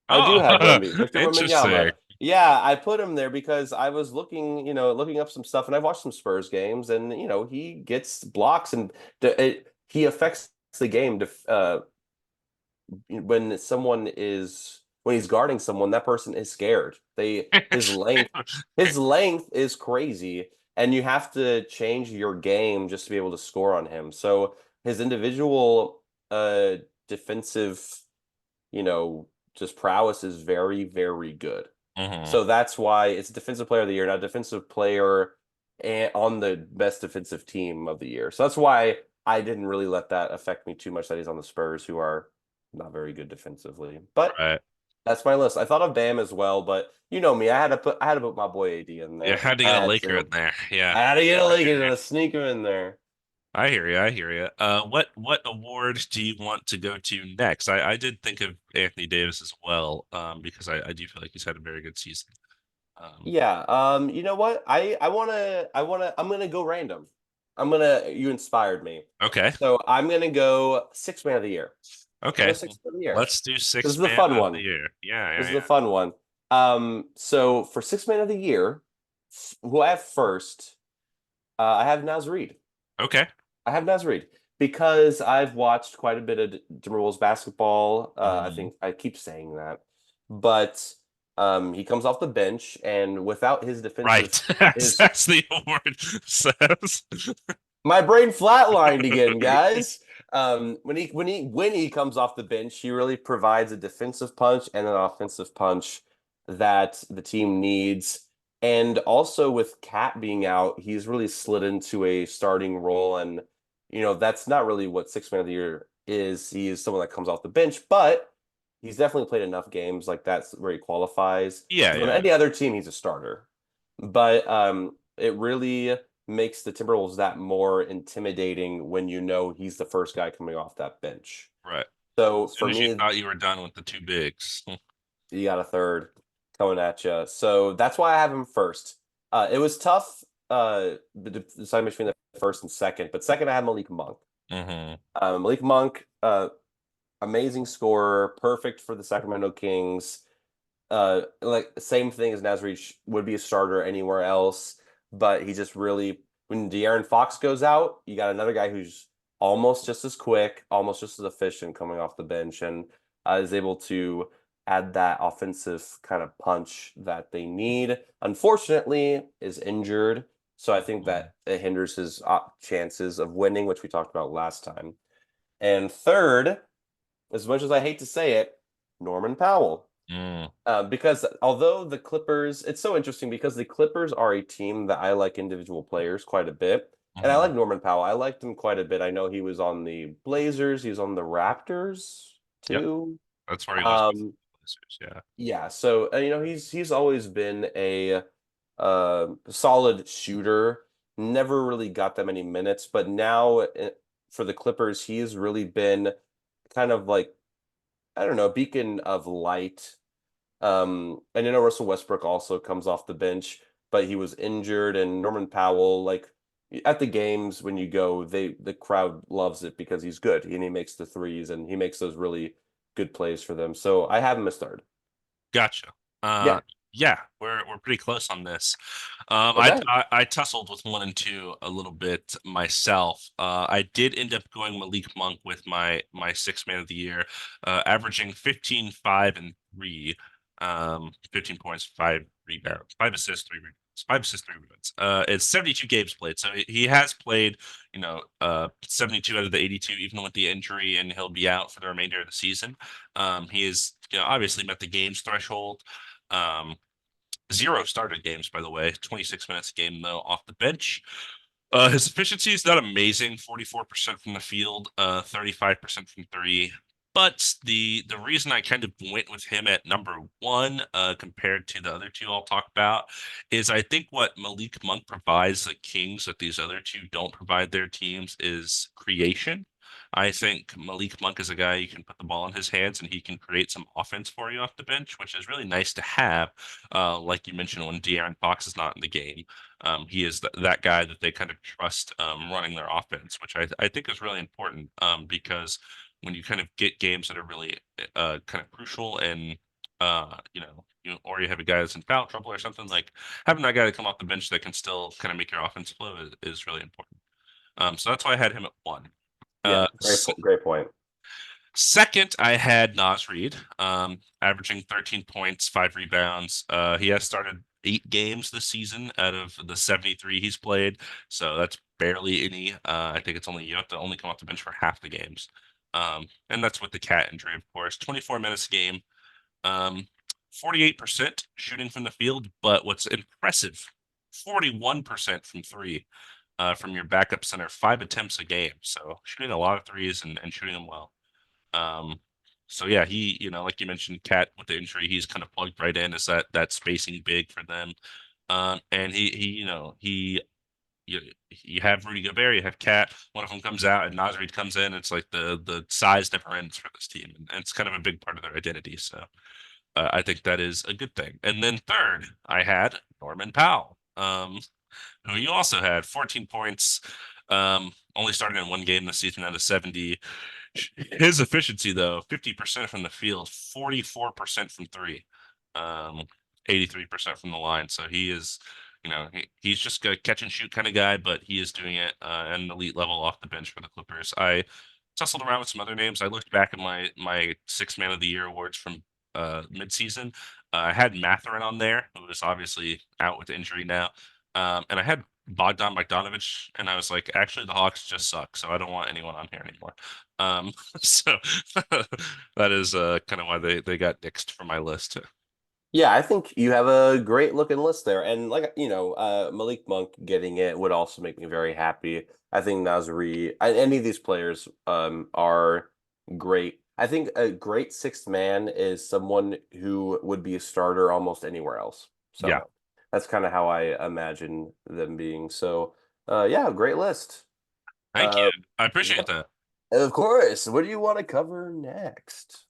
I do have Oh, Wemby, Victor interesting. Wembanyama. Yeah, I put him there because I was looking up some stuff, and I've watched some Spurs games, and he gets blocks, and he affects the game. When he's guarding someone, that person is scared. They his length is crazy, and you have to change your game just to be able to score on him. So his individual defensive, you know, just prowess is very, very good. Hmm. So that's why it's defensive player of the year, not defensive player and on the best defensive team of the year. So that's why I didn't really let that affect me too much that he's on the Spurs, who are not very good defensively. But Right. that's my list. I thought of Bam as well, but you know me, I had to put my boy AD in You there. had to I get a had Laker in to. there. Yeah. I had to get a I hear Lakers you. to sneak him in there. I hear you. I hear you. What award do you want to go to next? I did think of Anthony Davis as well, because I do feel like he's had a very good season. Um, Yeah, you know what? I'm gonna go random. You inspired me. okay, So I'm gonna go six man of the year. I'm okay. a six man of the year. Let's do This six is a man fun of the one. year. Yeah, This yeah, is a yeah. fun one. So for six man of the year, who I have first, I have Naz Reid. Okay. I have Naz Reid because I've watched quite a bit of Timberwolves basketball. I Mhm. think I keep saying that, but he comes off the bench, and without his defensive, Right. That's, his that's the award says. my brain flatlined again, guys. When he comes off the bench, he really provides a defensive punch and an offensive punch that the team needs. And also with Cat being out, he's really slid into a starting role. And that's not really what six man of the year is. He is someone that comes off the bench, but he's definitely played enough games like that's where he qualifies. Yeah, Because on yeah, yeah. any other team, he's a starter. But it really makes the Timberwolves that more intimidating when you know he's the first guy coming off that bench. Right. So As soon for as you me, thought you were done with the two bigs. you got a third coming at you. So that's why I have him first. It was tough to decide between the first and second, but second I had Malik Monk. Hmm. Malik Monk, amazing scorer, perfect for the Sacramento Kings. Like same thing as Nasri would be a starter anywhere else, but he just really when De'Aaron Fox goes out, you got another guy who's almost just as quick, almost just as efficient coming off the bench, and is able to add that offensive kind of punch that they need. Unfortunately, is injured, so I think that it hinders his chances of winning, which we talked about last time. And third, as much as I hate to say it, Norman Powell. Mm. Because although the Clippers, it's so interesting because the Clippers are a team that I like individual players quite a bit. And I Hmm. like Norman Powell. I liked him quite a bit. I know he was on the Blazers, he was on the Raptors Yep. too. That's where he was before Um, the Blazers. Yeah. yeah, so he's always been a solid shooter. Never really got that many minutes, but now for the Clippers, he has really been kind of like I don't know, a beacon of light and I know Russell Westbrook also comes off the bench, but he was injured, and Norman Powell, like at the games when you go, the crowd loves it because he's good and he makes the threes and he makes those really good plays for them. So I have him as third. Gotcha. Yeah. Yeah, we're pretty close on this. Okay. I tussled with one and two a little bit myself. I did end up going Malik Monk with my six man of the year, averaging 15, 5, and 3. 15 points, 5 rebounds, 5 assists, 5 assists, 3 rebounds. It's 72 games played, so he has played, 72 out of the 82, even with the injury, and he'll be out for the remainder of the season. He is, obviously met the games threshold. Um, Zero started games, by the way, 26 minutes a game though off the bench. His efficiency is not amazing, 44% from the field, 35% from three. But the reason I kind of went with him at number one, compared to the other two I'll talk about, is I think what Malik Monk provides the Kings that these other two don't provide their teams is creation. I think Malik Monk is a guy you can put the ball in his hands and he can create some offense for you off the bench, which is really nice to have. Like you mentioned, when De'Aaron Fox is not in the game, he is that guy that they kind of trust, running their offense, which I think is really important, because when you kind of get games that are really kind of crucial and or you have a guy that's in foul trouble or something, like having that guy to come off the bench that can still kind of make your offense flow is really important. So that's why I had him at one. Yeah. Uh, Great point. Second, I had Nas Reed, averaging 13 points, 5 rebounds. He has started 8 games this season out of the 73 he's played, so that's barely any. I think it's only you have to only come off the bench for half the games, and that's with the cat injury, of course. 24 minutes a game, um, 48% shooting from the field, but what's impressive, 41% from three. From your backup center, 5 attempts a game. So shooting a lot of threes and shooting them well. Um, so yeah, he, like you mentioned, Cat with the injury, he's kind of plugged right in as that spacing big for them. And he you have Rudy Gobert, you have Cat. One of them comes out, and Nasrid comes in. It's like the size never ends for this team, and it's kind of a big part of their identity. So I think that is a good thing. And then third, I had Norman Powell, who you also had 14 points. Only started in one game this season out of 70. His efficiency, though, 50% from the field, 44% from three, um, 83% from the line. So he is, he's just a catch and shoot kind of guy, but he is doing it at an elite level off the bench for the Clippers. I tussled around with some other names. I looked back at my six man of the year awards from midseason. I had Matherin on there, who is obviously out with injury now. And I had Bogdan Bogdanovic, and I was like, actually, the Hawks just suck, so I don't want anyone on here anymore. So that is kind of why they got nixed from my list. Yeah, I think you have a great looking list there. And like, Malik Monk getting it would also make me very happy. I think any of these players are great. I think a great sixth man is someone who would be a starter almost anywhere else. Yeah, So that's kind of how I imagine them being. So yeah, great list. thank you. Uh I appreciate yep, that. of course. What do you want to cover next?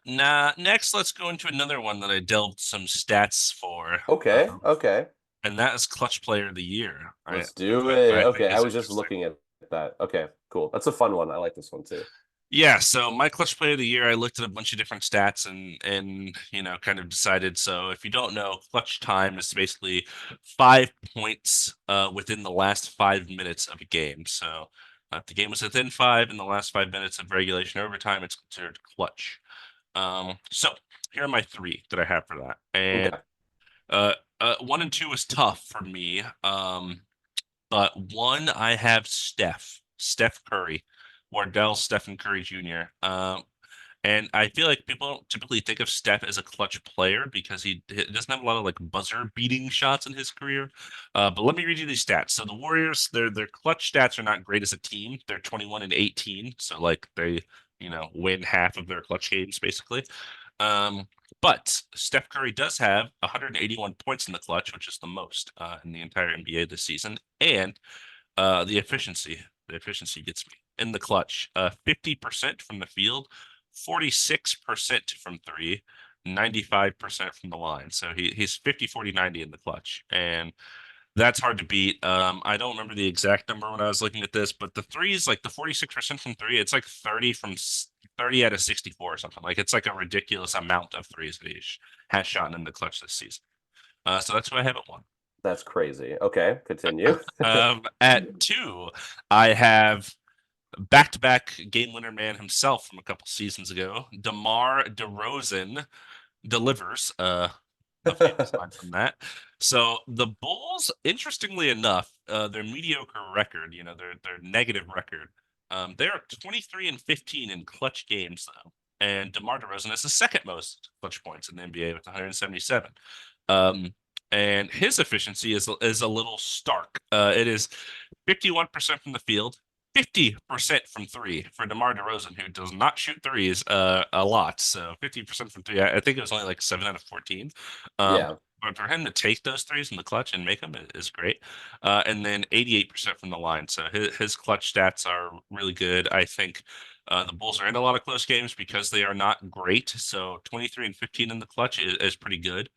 Next, let's go into another one that I delved some stats for, Okay, okay. and that is Clutch Player of the Year. Let's do Which it. I think Okay, I is was just interesting. looking at that. Okay, cool. That's a fun one. I like this one too. Yeah, so my clutch play of the year, I looked at a bunch of different stats and kind of decided. So if you don't know, clutch time is basically 5 points within the last 5 minutes of a game. So if the game was within five in the last 5 minutes of regulation or overtime, it's considered clutch. So here are my three that I have for that. And Okay. uh, one and two was tough for me. But one, I have Steph Curry, Wardell Stephen Curry Jr. And I feel like people don't typically think of Steph as a clutch player because he doesn't have a lot of like buzzer beating shots in his career. But let me read you these stats. So the Warriors, their clutch stats are not great as a team. They're 21 and 18, so like they win half of their clutch games basically. Um, but Steph Curry does have 181 points in the clutch, which is the most in the entire NBA this season, and the efficiency. The efficiency gets me in the clutch. 50% from the field, 46% from three, 95% from the line. So he's 50, 40, 90 in the clutch. And that's hard to beat. I don't remember the exact number when I was looking at this, but the threes, like the 46% from three, it's like 30 out of 64 or something. Like it's like a ridiculous amount of threes that he has shot in the clutch this season. So that's who I have at one. That's crazy. Okay, continue. At two, I have back-to-back game winner man himself from a couple seasons ago. DeMar DeRozan delivers the famous line from that. So the Bulls, interestingly enough, their mediocre record, their negative record, they are 23 and 15 in clutch games though. And DeMar DeRozan is the second most clutch points in the NBA with 177. Um, and his efficiency is a little stark. It is 51% from the field, 50% from three for DeMar DeRozan, who does not shoot threes a lot. So 50% from three, I think it was only like 7 out of 14. Um, Yeah. but for him to take those threes in the clutch and make them is great. And then 88% from the line. So his clutch stats are really good. I think the Bulls are in a lot of close games because they are not great. So 23 and 15 in the clutch is pretty good.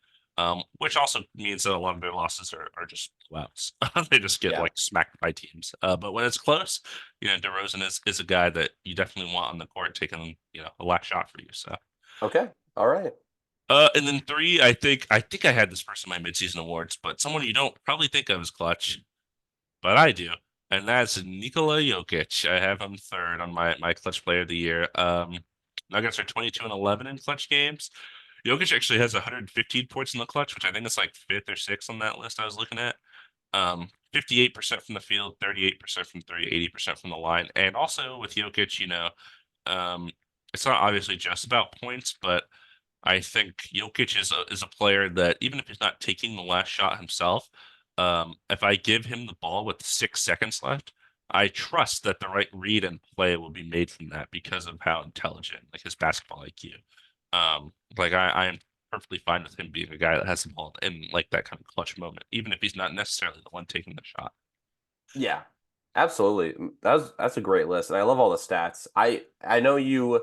Which also means that a lot of their losses are just blowouts. They just get Yeah. like smacked by teams. But when it's close, DeRozan is a guy that you definitely want on the court taking, a last shot for you. So, Okay. All right. and then three, I think I had this person in my midseason awards, but someone you don't probably think of as clutch, but I do, and that's Nikola Jokic. I have him third on my clutch player of the year. Nuggets are 22 and 11 in clutch games. Jokic actually has 115 points in the clutch, which I think is like fifth or sixth on that list I was looking at. 58% from the field, 38% from three, 80% from the line. And also with Jokic, um, it's not obviously just about points, but I think Jokic is a player that even if he's not taking the last shot himself, if I give him the ball with 6 seconds left, I trust that the right read and play will be made from that because of how intelligent, like his basketball IQ. Like I am perfectly fine with him being a guy that has the ball in like that kind of clutch moment, even if he's not necessarily the one taking the shot. Yeah, absolutely. That's a great list, and I love all the stats. I know you.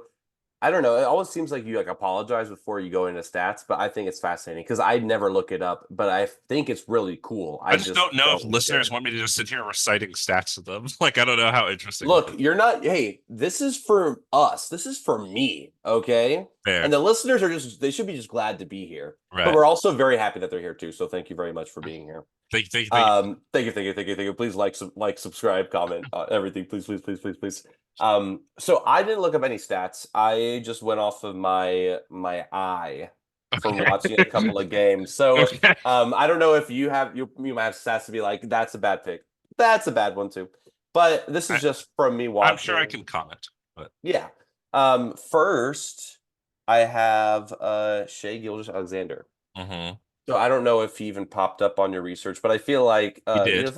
I don't know. It always seems like you like apologize before you go into stats, but I think it's fascinating because I never look it up, but I think it's really cool. I I just just don't know if don't listeners share. want me to just sit here reciting stats to them. Like, I don't know how interesting that Look, is. you're not. Hey, this is for us. This is for me. Okay, Fair. and the listeners are just. They should be just glad to be here, but Right. we're also very happy that they're here too. So thank you very much for being here. Thank you. Thank you. Please like, subscribe, comment, everything. Please. So I didn't look up any stats. I just went off of my eye from watching a couple of games. So Okay. I don't know if you might have stats to be like, that's a bad pick. That's a bad one too. But this I, is just from me I'm sure I watching. can comment, but Yeah. First I have Shea Gilgeous-Alexander. hmm So I don't know if he even popped up on your research, but I feel like he did.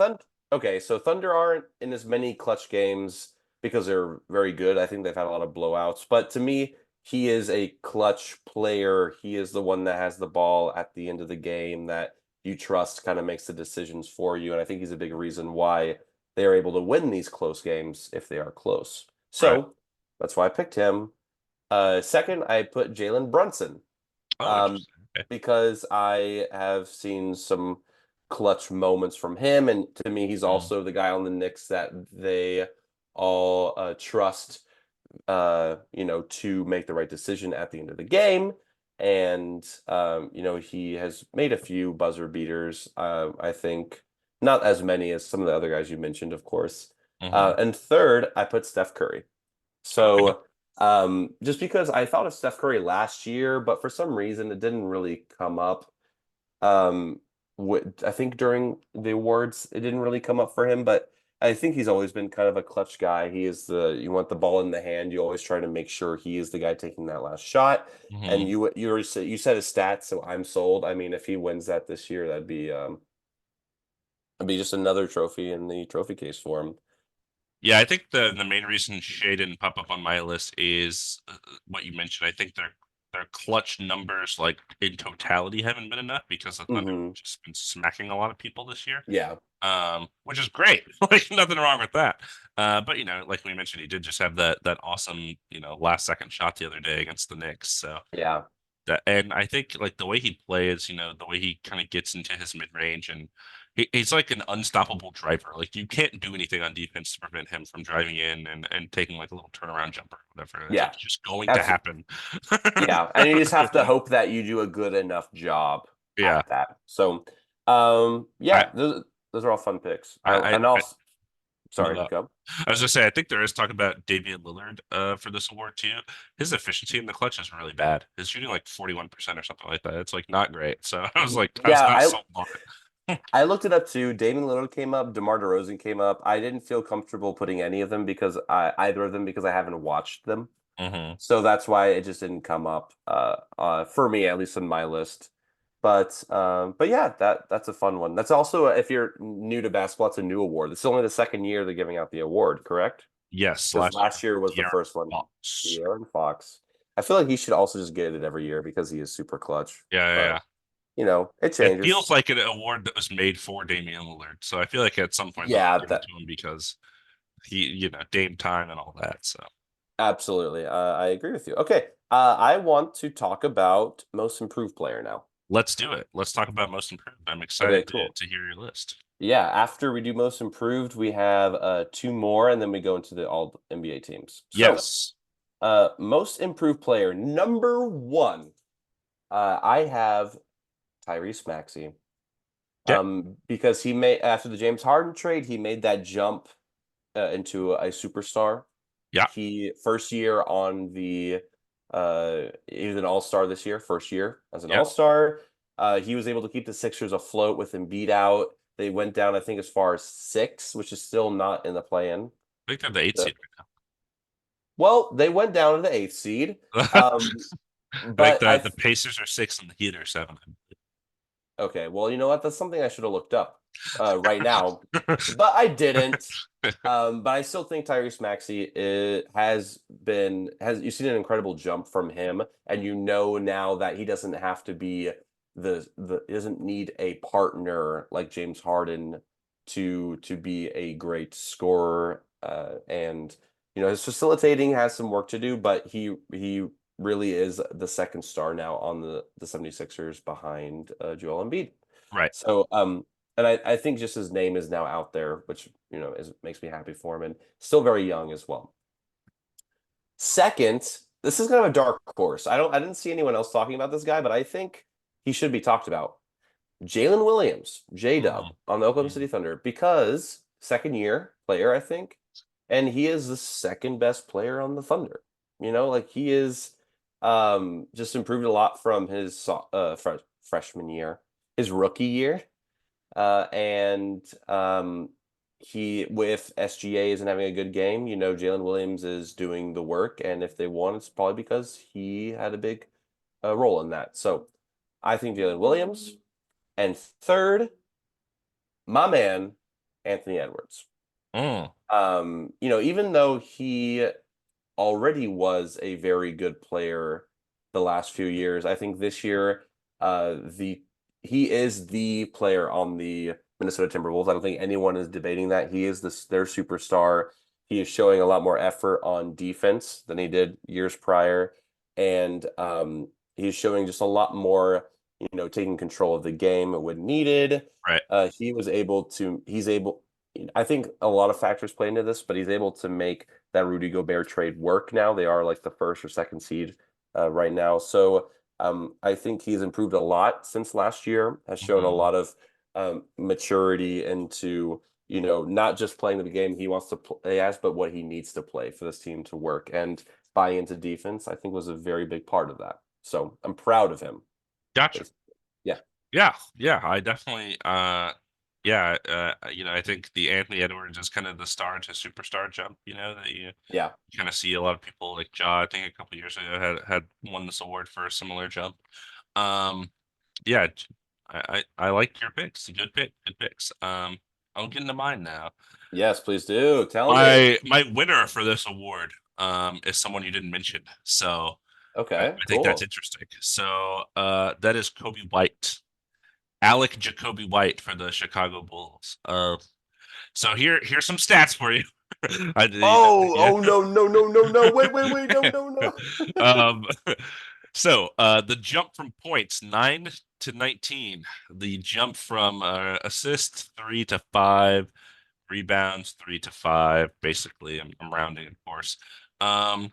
Okay, so Thunder aren't in as many clutch games because they're very good. I think they've had a lot of blowouts, but to me, he is a clutch player. He is the one that has the ball at the end of the game that you trust, kind of makes the decisions for you, and I think he's a big reason why they are able to win these close games if they are close. Right. So that's why I picked him. Second, I put Jalen Brunson Oh, um, interesting. Okay. because I have seen some clutch moments from him, and to me, he's Mm. also the guy on the Knicks that they all trust, to make the right decision at the end of the game. And he has made a few buzzer beaters. I think not as many as some of the other guys you mentioned, of course. hmm And third, I put Steph Curry. Okay. So just because I thought of Steph Curry last year, but for some reason it didn't really come up. Um, I think during the awards it didn't really come up for him, but I think he's always been kind of a clutch guy. He is you want the ball in the hand, you always try to make sure he is the guy taking that last shot. And hmm you already said his stats, so I'm sold. I mean, if he wins that this year, that'd be just another trophy in the trophy case for him. Yeah, I think the main reason Shea didn't pop up on my list is what you mentioned. I think their clutch numbers, like in totality, haven't been enough because the Thunder have Hmm. just been smacking a lot of people this year. Yeah. Which is great. Like nothing wrong with that. But like we mentioned, he did just have that awesome, last second shot the other day against the Knicks. So Yeah. and I think like the way he plays, the way he kind of gets into his mid range and he's like an unstoppable driver. Like you can't do anything on defense to prevent him from driving in and taking like a little turnaround jumper or whatever. It's like Yeah. just going to Absolutely. happen. Yeah, and you just have to hope that you do a good enough job Yeah. at that. So, I yeah, those are all fun picks. I And I also, no, sorry, no. go. I was gonna say, I think there is talk about Damian Lillard for this award too. His efficiency in the clutch is really bad. His shooting like 41% or something like that. It's like not great. So I was Yeah, not sold on it. I looked it up too. Damian Lillard came up, DeMar DeRozan came up. I didn't feel comfortable putting any of them because either of them because I haven't watched them. hmm So that's why it just didn't come up for me, at least on my list. But yeah, that's a fun one. That's also if you're new to basketball, it's a new award. It's only the second year they're giving out the award, correct? Yes, Because last last year was the year, first one. Fox. De'Aaron Fox. I feel like he should also just get it every year because he is super clutch. Yeah, yeah, But yeah. it It changes. feels like an award that was made for Damian Lillard. So I feel like at some point they'll Yeah, give it that to him because Dame time and all that. So absolutely. I agree with you. Okay. I want to talk about most improved player now. let's do it. Let's talk about most improved. I'm Okay, excited cool. to hear your list. Yeah, after we do most improved, we have two more, and then we go into the all NBA teams. So, Yes. most improved player number one, I have Tyrese Maxey. Yeah. Because he made after the James Harden trade, he made that jump into a superstar. Yeah. He first year on the he was an all-star this year, first year as an Yeah. all-star. He was able to keep the Sixers afloat with Embiid out. They went down, I think, as far as six, which is still not in the play-in. I think they're the eighth The- seed well, they went down to the eighth seed. right now. Um, I think but the Pacers are six and the Heat are seven. okay, well, you know what? That's something I should have looked up right now, but I didn't. But I still think Tyrese Maxey has you've seen an incredible jump from him, and you know now that he doesn't have to be the he doesn't need a partner like James Harden to be a great scorer. And his facilitating has some work to do, but he really is the second star now on the 76ers behind Joel Embiid. Right. So and I think just his name is now out there, which makes me happy for him, and still very young as well. Second, this is kind of a dark horse. I didn't see anyone else talking about this guy, but I think he should be talked about. Jalen Williams, J Dub, Mm, on the Oklahoma mm. City Thunder, because second year player, I think, and he is the second best player on the Thunder. Like he is just improved a lot from his freshman year, his rookie year. And he with SGA isn't having a good game. Jalen Williams is doing the work, and if they won, it's probably because he had a big role in that. So I think Jalen Williams. And third, my man, Anthony Edwards. Mm. Even though he already was a very good player the last few years, I think this year, the he is the player on the Minnesota Timberwolves. I don't think anyone is debating that. He is their superstar. He is showing a lot more effort on defense than he did years prior, and he's showing just a lot more, taking control of the game when needed. Right. He's able, I think a lot of factors play into this, but he's able to make that Rudy Gobert trade work now. They are like the first or second seed right now. So I think he's improved a lot since last year, has shown a Mhm. lot of maturity into, not just playing the game he wants to play as, but what he needs to play for this team to work. And buy into defense, I think was a very big part of that. So I'm proud of him, Gotcha. basically. Yeah. Yeah, yeah, I definitely yeah, I think the Anthony Edwards is kind of the star to superstar jump, that you Yeah. kind of see a lot of people like Ja, I think a couple years ago had won this award for a similar jump. Um yeah, I like your picks. Good good picks. I'll get into mine now. Yes, please do. Tell me. My winner for this award is someone you didn't mention. So Okay, I think that's cool. interesting. So that is Kobe White. Alec Jacoby White for the Chicago Bulls. So here's some stats for you. Oh, Yeah. oh no, no, no, no, no. Wait, wait, wait, no, no, no. um, so the jump from points 9 to 19, the jump from assists 3 to 5, rebounds 3 to 5. Basically, I'm rounding, of course. Um,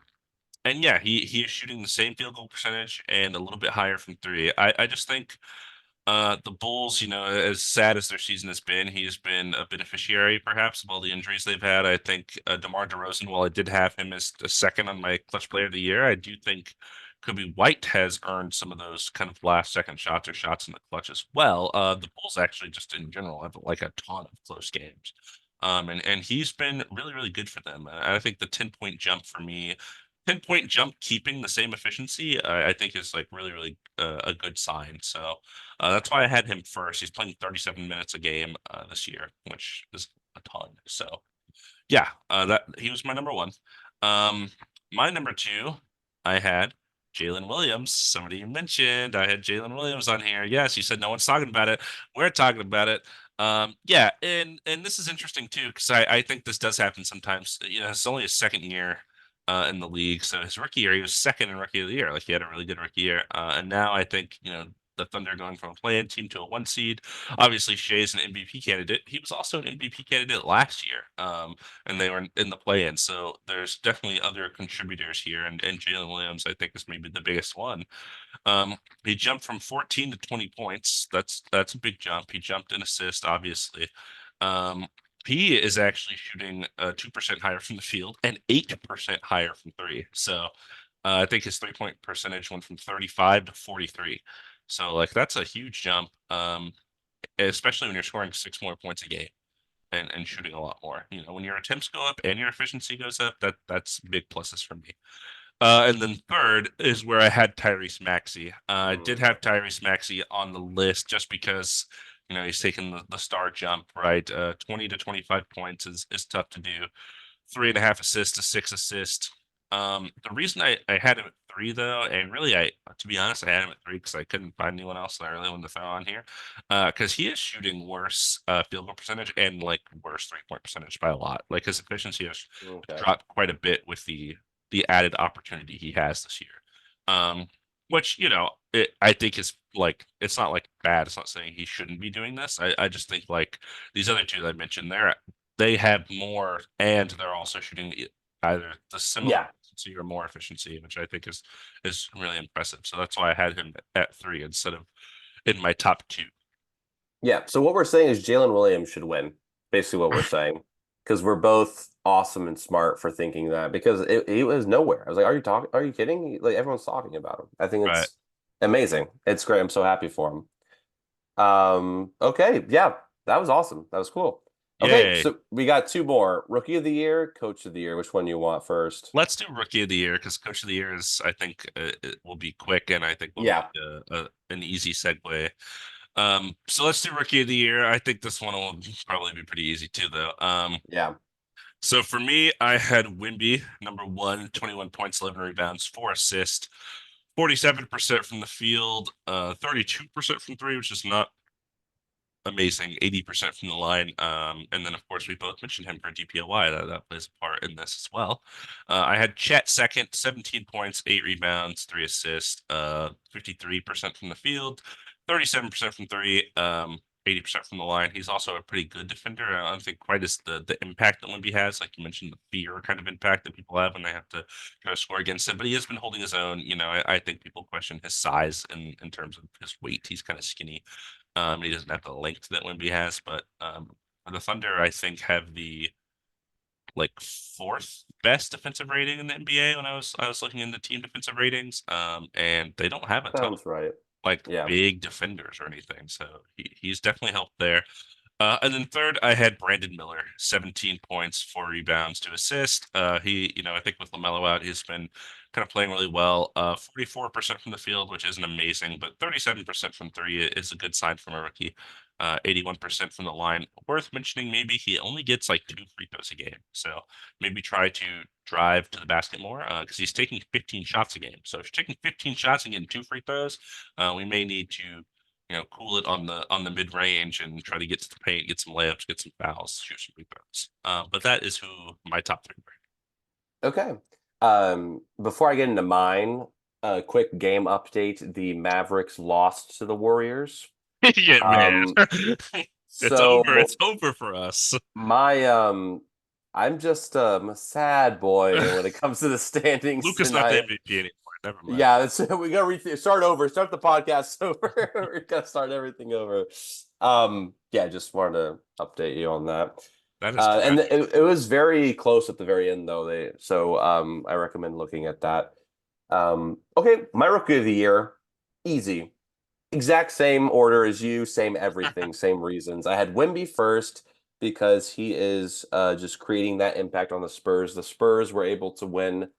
and yeah, he is shooting the same field goal percentage and a little bit higher from three. I just think the Bulls, as sad as their season has been, he has been a beneficiary, perhaps, of all the injuries they've had. I think DeMar DeRozan, while I did have him as a second on my clutch player of the year, I do think Kobe White has earned some of those kind of last second shots or shots in the clutch as well. The Bulls actually, just in general, have like a ton of close games. And he's been really, really good for them. I think the 10-point jump for me, 10-point jump keeping the same efficiency, I think is like really, really a good sign. So that's why I had him first. He's playing 37 minutes a game this year, which is a ton. So yeah, that he was my number one. Um, my number two, I had Jalen Williams. Somebody mentioned I had Jalen Williams on here. Yes, you said no one's talking about it. We're talking about it. Yeah, and this is interesting too because I think this does happen sometimes. It's only his second year in the league, so his rookie year he was second in rookie of the year. Like he had a really good rookie year, and now I think the Thunder going from a play-in team to a one seed. Obviously, Shea's an MVP candidate. He was also an MVP candidate last year. And they were in the play-in. So there's definitely other contributors here, and Jalen Williams, I think, is maybe the biggest one. He jumped from 14 to 20 points. That's a big jump. He jumped in assist, obviously. Um, he is actually shooting 2% higher from the field and 8% higher from three. So I think his 3-point percentage went from 35 to 43. So like that's a huge jump, especially when you're scoring 6 more points a game and shooting a lot more. When your attempts go up and your efficiency goes up, that's big pluses for me. And then third is where I had Tyrese Maxey. I did Mm, have Tyrese Maxey on the list just because he's taking the star jump, right? 20 to 25 points is tough to do. 3.5 assists to 6 assists. The reason I had him at 3 though, and really, to be honest, I had him at 3 because I couldn't find anyone else that I really wanted to throw on here. Because he is shooting worse field goal percentage and like worse 3-point percentage by a lot. Like his efficiency has Okay. dropped quite a bit with the added opportunity he has this year. Which I think is like it's not like bad. It's not saying he shouldn't be doing this. I just think like these other two that I mentioned, they have more, and they're also shooting either the similar Yeah. efficiency or more efficiency, which I think is really impressive. So that's why I had him at 3 instead of in my top two. Yeah. So what we're saying is Jalen Williams should win. Basically, what we're saying, because we're both awesome and smart for thinking that. Because he was nowhere. I was like, "Are you talking? Are you kidding?" Like everyone's talking about him. I think Right. it's amazing. It's great. I'm so happy for him. Okay, yeah, that was awesome. That was cool. Okay, Yay. so we got two more. Rookie of the year, coach of the year. Which one you want first? Let's do rookie of the year because coach of the year is, I think, it will be quick and I think will be Yeah, an easy segue. So let's do rookie of the year. I think this one will probably be pretty easy too, though. yeah. So for me, I had Wimby, number one, 21 points, 11 rebounds, 4 assists, 47% from the field, 32% from three, which is not amazing, 80% from the line. And then, of course, we both mentioned him for DPOY. That plays a part in this as well. I had Chet second, 17 points, 8 rebounds, 3 assists, 53% from the field, 37% from three, 80% from the line. He's also a pretty good defender. I don't think quite as the impact that Wemby has, like you mentioned, the fear kind of impact that people have when they have to score against him. But he has been holding his own. I think people question his size in terms of his weight. He's kind of skinny. He doesn't have the length that Wemby has, but the Thunder, I think, have the like fourth best defensive rating in the NBA when I was looking into team defensive ratings. And they don't have a ton of Sounds right. like Yeah. big defenders or anything. So he's definitely helped there. And then third, I had Brandon Miller, 17 points, 4 rebounds, 2 assists. I think with LaMelo out, he's been kind of playing really well. 44% from the field, which isn't amazing, but 37% from three is a good sign from a rookie. 81% from the line. Worth mentioning, maybe he only gets like 2 free throws a game. So maybe try to drive to the basket more because he's taking 15 shots a game. So if you're taking 15 shots and getting 2 free throws, we may need to cool it on the mid range and try to get to the paint, get some layups, get some fouls, shoot some rebounds. But that is who my top three Okay. Before I get into mine, a quick game update. The Mavericks lost to the Warriors. were. Yeah, man. Um, It's over. so It's over for us. my I'm just a sad boy when it comes to the standings, Luca's and not the I MVP anymore. Never mind. yeah, it's, we gotta start over, start the podcast over. We gotta start everything over. Yeah, just wanted to update you on that. That is And tragic. it was very close at the very end though. I recommend looking at that. Okay, my rookie of the year, easy. Exact same order as you, same everything, same reasons. I had Wemby first because he is just creating that impact on the Spurs. The Spurs were able to win,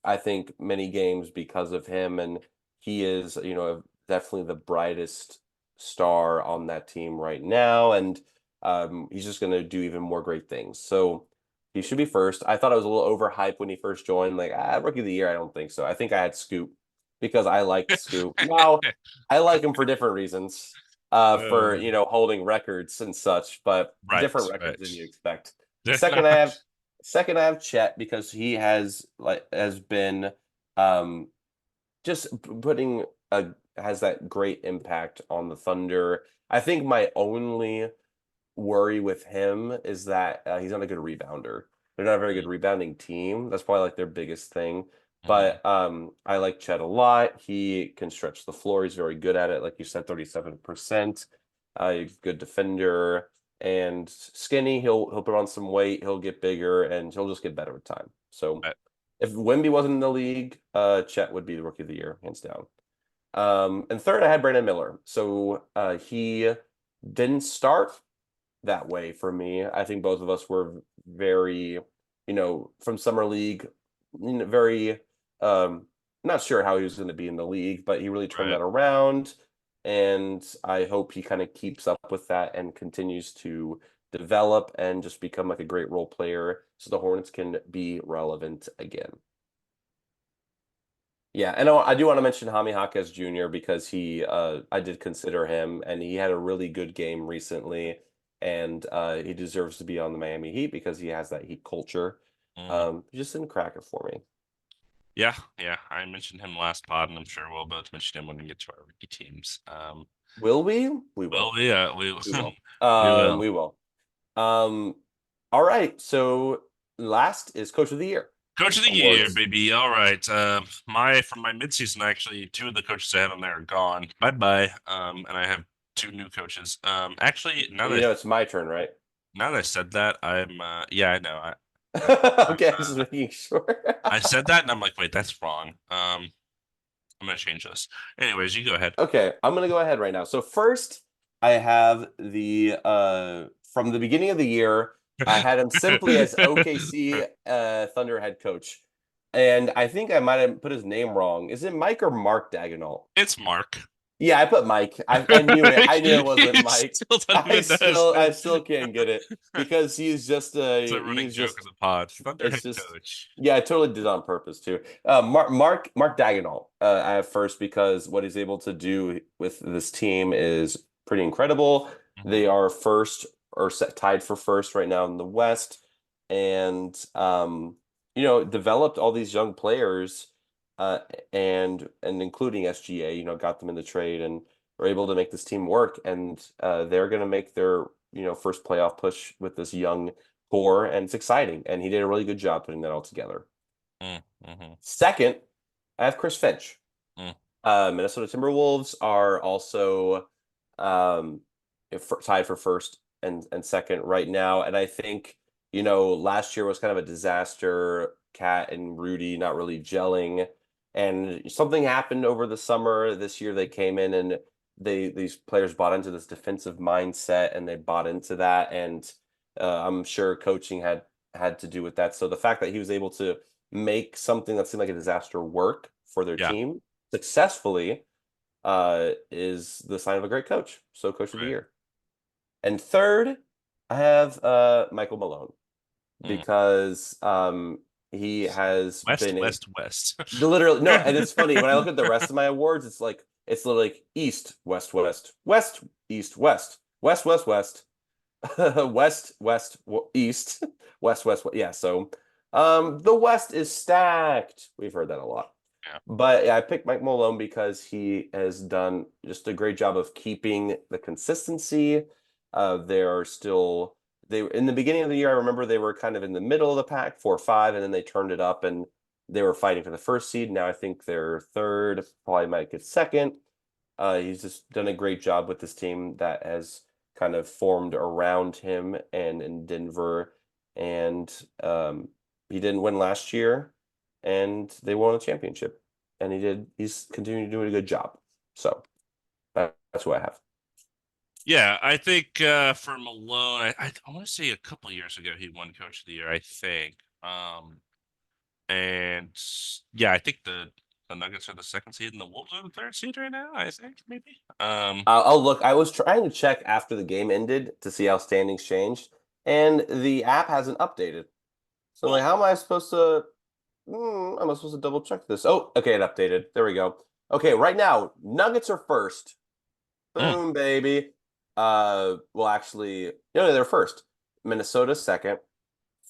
I think, many games because of him, and he is, definitely the brightest star on that team right now, and he's just going to do even more great things. So he should be first. I thought I was a little overhyped when he first joined. Like, rookie of the year, I don't think so. I think I had Scoop because I liked Scoop. Now I like him for different reasons, for Uh, holding records and such, but different right, records right. than you expect. Second, I have Second, I have Chet because he has been um just putting a has that great impact on the Thunder. I think my only worry with him is that he's not a good rebounder. They're not a very good rebounding team. That's probably like their biggest thing. Mhm. But I like Chet a lot. He can stretch the floor. He's very good at it. Like you said, 37%. Good defender and skinny. He'll put on some weight. He'll get bigger and he'll just get better with time. So Right. if Wemby wasn't in the league, Chet would be the rookie of the year, hands down. And third, I had Brandon Miller. So he didn't start that way for me. I think both of us were very, from summer league, very not sure how he was going to be in the league, but he really turned Right. that around. And I hope he kind of keeps up with that and continues to develop and just become like a great role player so the Hornets can be relevant again. Yeah, and I do want to mention Jaime Jaquez Jr. because I did consider him, and he had a really good game recently, and he deserves to be on the Miami Heat because he has that Heat culture. Mm. He just didn't crack it for me. Yeah, yeah. I mentioned him last pod, and I'm sure we'll both mention him when we get to our rookie teams. Will we? We Well, will. yeah, we We will. we will. We will. Um, all right. So last is Coach of the Year Coach of the year, awards. baby. All right. My from my midseason, actually, two of the coaches I had on there are gone. Bye bye. And I have two new coaches. Actually, It's my turn, right? now that I said that, I'm yeah, I know. Okay, I'm just making sure. I said that, and I'm like, wait, that's wrong. I'm gonna change this. Anyways, you go ahead. Okay, I'm gonna go ahead right now. So first, I have the from the beginning of the year, I had him simply as OKC Thunder head coach. And I think I might have put his name wrong. Is it Mike or Mark Dagenalt? It's Mark. Yeah, I put Mike. I knew it. I knew it wasn't He Mike. still doesn't even know his I name. still can't get it because It's a running he's joke of just the pod. Thunder it's head just coach. yeah, I totally did it on purpose too. Mark Dagenal. I have first because what he's able to do with this team is pretty incredible. Hmm. They are first or tied for first right now in the West, and developed all these young players, uh, and including SGA. Got them in the trade and were able to make this team work, and they're going to make their first playoff push with this young core, and it's exciting. And he did a really good job putting that all together. Mm-hmm. Second, I have Chris Finch. Mm. Minnesota Timberwolves are also um, tied for first and second right now. And I think, last year was kind of a disaster. Cat and Rudy not really gelling. And something happened over the summer. This year they came in and these players bought into this defensive mindset and they bought into that. And I'm sure coaching had to do with that. So the fact that he was able to make something that seemed like a disaster work for their Yeah, team successfully is the sign of a great coach. So coach of the right. year. And third, I have Michael Malone Mm. because he has West, been West, West. literally no, and it's funny when I look at the rest of my awards, it's literally like East, West, West, West, East, West, West, West, West, West, West, East, West, West, West. Yeah, so the West is stacked. We've heard that a lot. Yeah. But yeah, I picked Mike Malone because he has done just a great job of keeping the consistency. They are still they in the beginning of the year, I remember they were kind of in the middle of the pack, 4 or 5, and then they turned it up and they were fighting for the first seed. Now I think they're third, probably might get second. He's just done a great job with this team that has kind of formed around him and in Denver. And he didn't win last year, and they won a championship. And he's continuing to do a good job. So that's what I have. Yeah, I think for Malone, I want to say a couple years ago he won Coach of the Year, I think. And yeah, I think the Nuggets are the second seed and the Wolves are the third seed right now, I think, maybe. I'll look. I was trying to check after the game ended to see how standings changed, and the app hasn't updated. So I'm like, Well, how am I supposed to? Am I supposed to double check this? Oh, okay, it updated. There we go. Okay, right now, Nuggets are first. mm, Boom, baby. Well, actually, no, they're first. Minnesota second.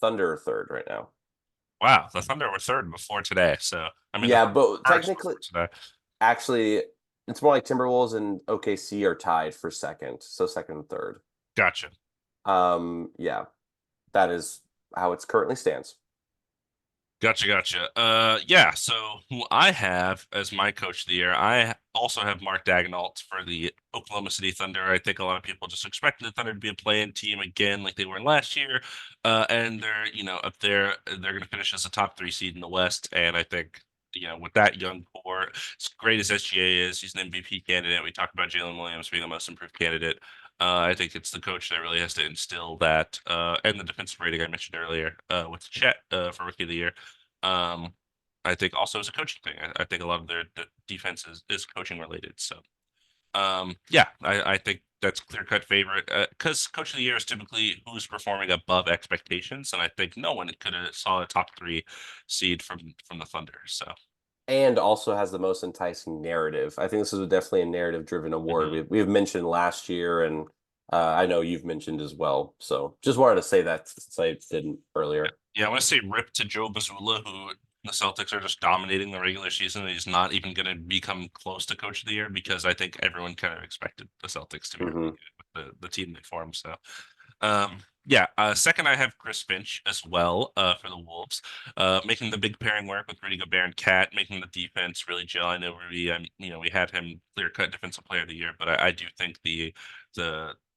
Thunder are third right now. wow, the Thunder were third before today. So, I mean, the Yeah, Thunder but were first technically, before today. actually, it's more like Timberwolves and OKC are tied for second, so second and third. Gotcha. Yeah, that is how it's currently stands. Gotcha, gotcha. Yeah, so who I have as my coach of the year, I also have Mark Daigneault for the Oklahoma City Thunder. I think a lot of people just expected the Thunder to be a play-in team again, like they were last year. And they're, up there, they're going to finish as a top three seed in the West. And I think, with that young core, as great as SGA is, he's an MVP candidate. We talked about Jalen Williams being the most improved candidate. I think it's the coach that really has to instill that, and the defensive rating I mentioned earlier, with Chet, for Rookie of the Year. Um, I think also as a coaching thing. I think a lot of their the defense is coaching related. So, yeah, I think that's clear cut favorite because coach of the year is typically who's performing above expectations, and I think no one could have saw a top three seed from the Thunder. So, and also has the most enticing narrative. I think this is definitely a narrative-driven award. Mhm. We've mentioned last year, and I know you've mentioned as well. So just wanted to say that since I didn't earlier. Yeah, I want to say rip to Joe Mazzulla, who the Celtics are just dominating the regular season. He's not even going to become close to Coach of the Year because I think everyone kind of expected the Celtics to be really Hmm. good with the team they formed. So, yeah. Second, I have Chris Finch as well for the Wolves, making the big pairing work with Rudy Gobert and Cat, making the defense really gel. I know Rudy, we had him clear cut Defensive Player of the Year, but I do think the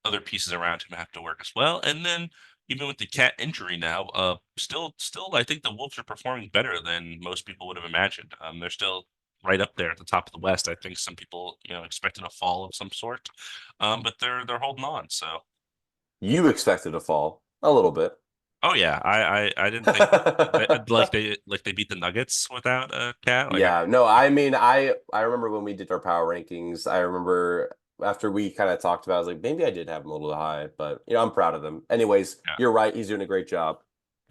other pieces around him have to work as well. And then even with the Cat injury now, still, I think the Wolves are performing better than most people would have imagined. They're still right up there at the top of the West. I think some people, expected a fall of some sort, but they're holding on. So, You expected a fall a little bit. oh yeah, I didn't think that, like they beat the Nuggets without a Cat. Like, Yeah, no, I mean, I remember when we did our power rankings, I remember after we kind of talked about it, I was like, maybe I did have him a little high, but I'm proud of him. Anyways, yeah. you're right, he's doing a great job.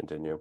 Continue.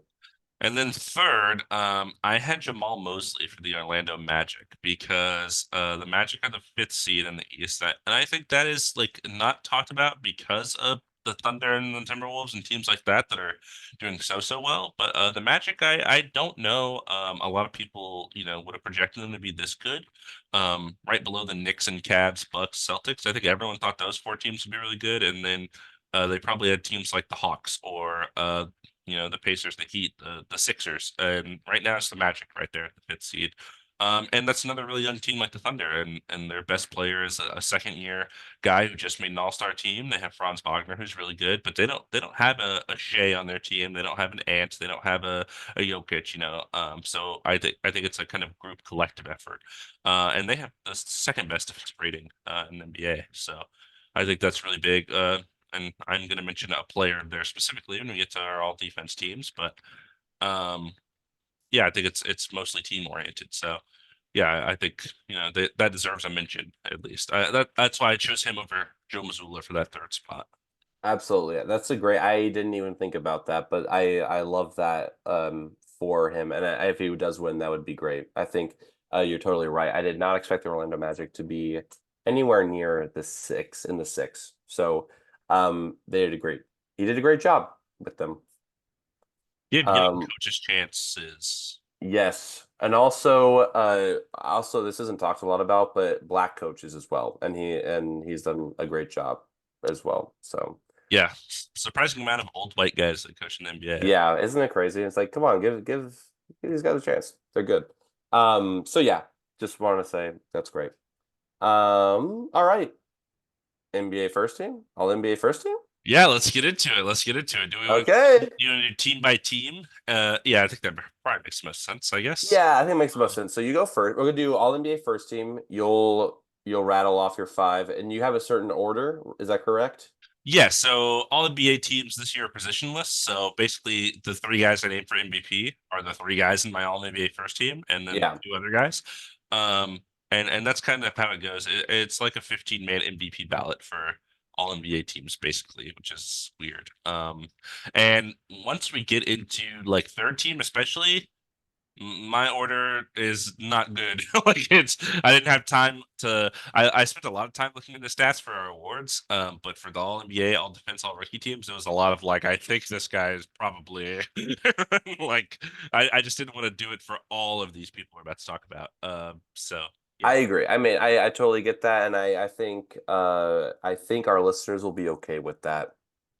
And then third, I had Jamal Mosley for the Orlando Magic because the Magic are the fifth seed in the East. And I think that is like not talked about because of the Thunder and the Timberwolves and teams like that that are doing so well. But the Magic, I don't know. A lot of people, would have projected them to be this good. Right below the Knicks and Cavs, Bucks, Celtics. I think everyone thought those four teams would be really good. And then they probably had teams like the Hawks or the Pacers, the Heat, the Sixers, and right now it's the Magic right there at the fifth seed. And that's another really young team like the Thunder, and their best player is a second year guy who just made an All Star team. They have Franz Wagner, who's really good, but they don't have a Shea on their team. They don't have an Ant. They don't have a Jokic. So I think it's a kind of group collective effort, and they have the second best defensive rating in the NBA. So I think that's really big. And I'm going to mention a player there specifically when we get to our all defense teams. But um, yeah, I think it's mostly team oriented. So yeah, I think that deserves a mention at least. That's why I chose him over Joe Mazzulla for that third spot. Absolutely. That's a great, I didn't even think about that, but I love that for him. And if he does win, that would be great. I think you're totally right. I did not expect the Orlando Magic to be anywhere near the six. So they did a great he did a great job with them. Giving Um coaches chances. yes. And also this isn't talked a lot about, but black coaches as well. And he's done a great job as well. So Yeah, surprising amount of old white guys that coach in the NBA. yeah, isn't it crazy? It's like, come on, give these guys a chance. They're good. So yeah, just wanted to say that's great. All right. NBA first team? All NBA first team? Yeah, let's get into it. Let's get into it. Do we want Okay. you want to do team by team? Yeah, I think that probably makes the most sense, I guess. Yeah, I think it makes the most sense. So you go first. We're gonna do all NBA first team. You'll rattle off your five, and you have a certain order. Is that correct? Yeah, so all NBA teams this year are positionless. So basically, the three guys I named for MVP are the three guys in my All NBA first team, and then Yeah. two other guys. Um, and that's kind of how it goes. It's like a 15-man MVP ballot for all NBA teams, basically, which is weird. And once we get into like third team, especially, my order is not good. I didn't have time to I spent a lot of time looking at the stats for our awards. But for the all NBA, all defense, all rookie teams, it was a lot of like, I think this guy is probably like I just didn't want to do it for all of these people we're about to talk about. So I yeah. agree. I mean, I totally get that, and I think our listeners will be okay with that.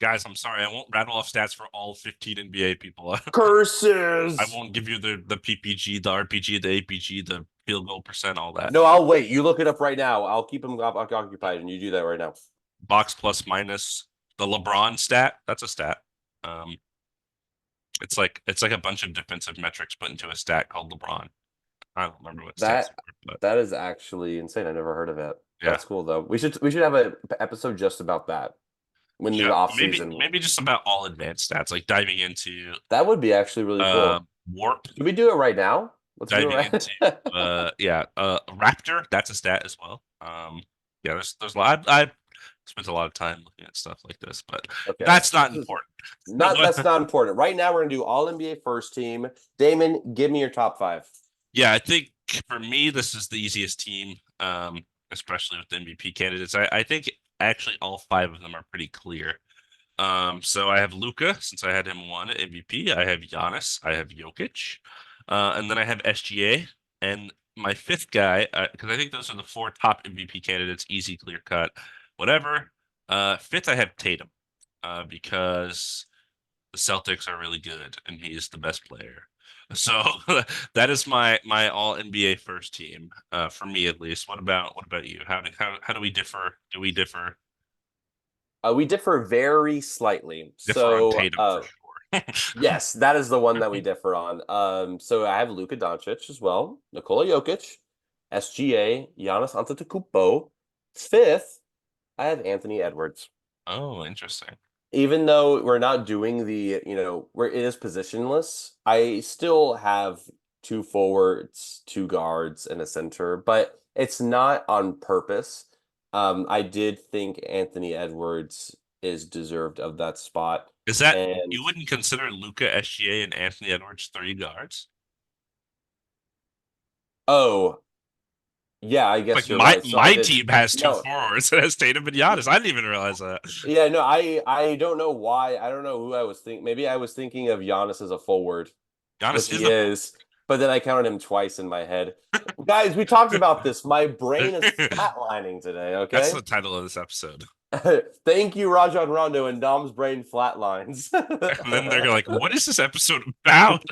Guys, I'm sorry, I won't rattle off stats for all 15 NBA people. I Curses. won't give you the PPG, the RPG, the APG, the field goal percent, all that. No, I'll wait. You look it up right now. I'll keep them occupied, and you do that right now. Box plus minus the LeBron stat. That's a stat. Um, it's like a bunch of defensive metrics put into a stat called LeBron. I don't remember what stats That were, but that is actually insane. I never heard of it. yeah, That's cool though. We should have an episode just about that when the off maybe season. maybe just about all advanced stats, like diving into That would be actually really cool. warp, Should we do it right now? Let's do diving it into right. yeah, raptor. That's a stat as well. Yeah, there's a lot. I spent a lot of time looking at stuff like this, but Okay. that's not important. That's not important. Right now we're gonna do all NBA first team. Damon, give me your top five. Yeah, I think. for me, this is the easiest team, especially with the MVP candidates. I think actually all five of them are pretty clear. So I have Luca, since I had him one at MVP. I have Giannis. I have Jokic. And then I have SGA. And my fifth guy, because I think those are the four top MVP candidates, easy, clear cut, whatever. Fifth, I have Tatum, because the Celtics are really good and he's the best player. So that is my all NBA first team, for me at least. What about you? How do we differ? Do we We differ very slightly. differ on Tatum for sure? Yes, that is the one that we differ on. So I have Luka Doncic as well, Nikola Jokic, SGA, Giannis Antetokounmpo. Fifth, I have Anthony Edwards. Oh, interesting. Even though we're not doing where it is positionless, I still have two forwards, two guards, and a center, but it's not on purpose. I did think Anthony Edwards is deserved of that spot. Is that And you wouldn't consider Luca, SGA, and Anthony Edwards three guards? oh, yeah, I Like guess you're my right. So I my did team has two no, forwards that has Tatum and Giannis. I didn't even realize that. yeah, no, I don't know why. I don't know who I was thinking. Maybe I was thinking of Giannis as a forward, which Giannis is he a is, but then I counted him twice in my head. Guys, we talked about this. My brain is flatlining today, That's okay? the title of this episode. Thank you, Rajon Rondo, and Dom's brain flatlines. And then they're like, "What is this episode about?"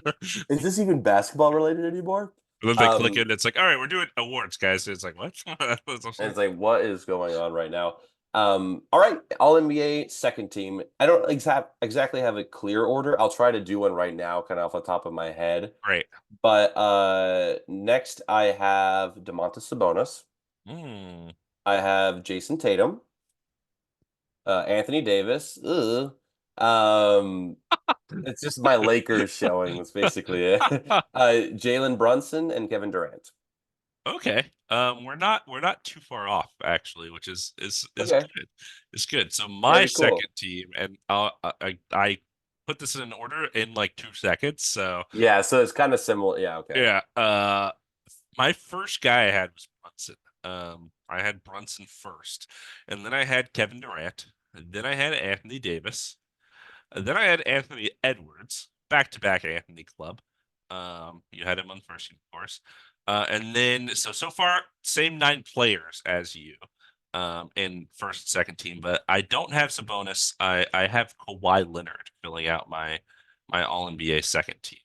Is this even basketball related anymore? And then they click Um, it. It's like, "All right, we're doing awards, guys." It's like, "What?" and it's like, what is going on right now? All right, All NBA second team. I don't exactly have a clear order. I'll try to do one right now, kind of off the top of my head. Great. But next I have Domantas Sabonis. Mm. I have Jason Tatum, Anthony Davis. Ugh. Um, it's just my Lakers showing. That's basically it. Jalen Brunson and Kevin Durant. Okay. We're not too far off actually, which is Okay, good. It's good. So my very cool. second team, and I put this in an order in like 2 seconds. So Yeah, so it's kind of similar. Yeah, okay. yeah. My first guy I had was Brunson. I had Brunson first, and then I had Kevin Durant, and then I had Anthony Davis, and then I had Anthony Edwards, back-to-back Anthony Club. You had him on first team, of course. And then so far, same nine players as you, in first and second team, but I don't have Sabonis. I have Kawhi Leonard filling out my All NBA second team.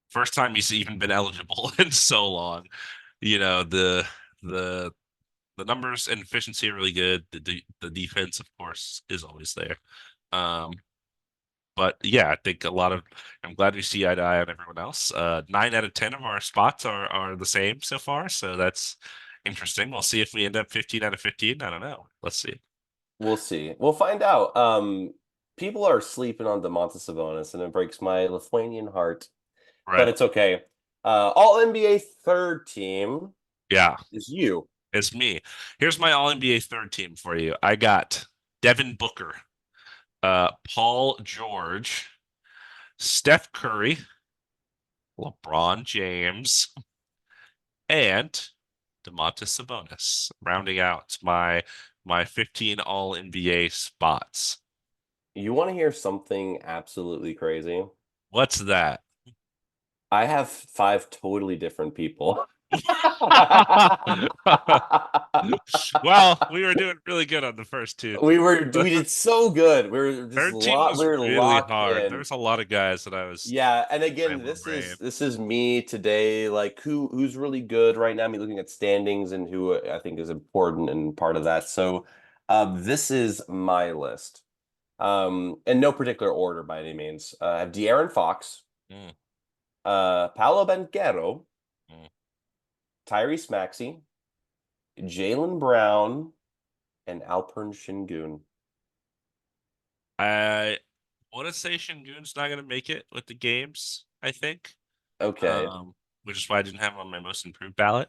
First time he's even been eligible in so long. You know, the the numbers and efficiency are really good. The defense, of course, is always there. Um, but yeah, I think I'm glad we see eye to eye on everyone else. 9 out of 10 of our spots are the same so far, so that's interesting. We'll see if we end up 15 out of 15. I don't know. Let's see. We'll see. We'll find out. People are sleeping on Domantas Sabonis, and it breaks my Lithuanian heart, but Right. it's okay. All NBA third team Yeah, is you. it's me. Here's my All NBA third team for you. I got Devin Booker, Paul George, Steph Curry, LeBron James, and Domantas Sabonis, rounding out my 15 All NBA spots. You want to hear something absolutely crazy? What's that? I have five totally different people. Well, we were doing really good on the first two. We did so good. Third team was We were really locked hard. in. There's a lot of guys that I was Yeah, and again, rambling brain. this is me today. Like who's really good right now? Me looking at standings and who I think is important and part of that. So, this is my list. In no particular order by any means. I have De'Aaron Fox, Mm, Paolo Banchero, mm. Tyrese Maxey, Jalen Brown, and Alpern Şengün. I want to say Şengün's not going to make it with the games, I think, Okay. um, which is why I didn't have him on my most improved ballot.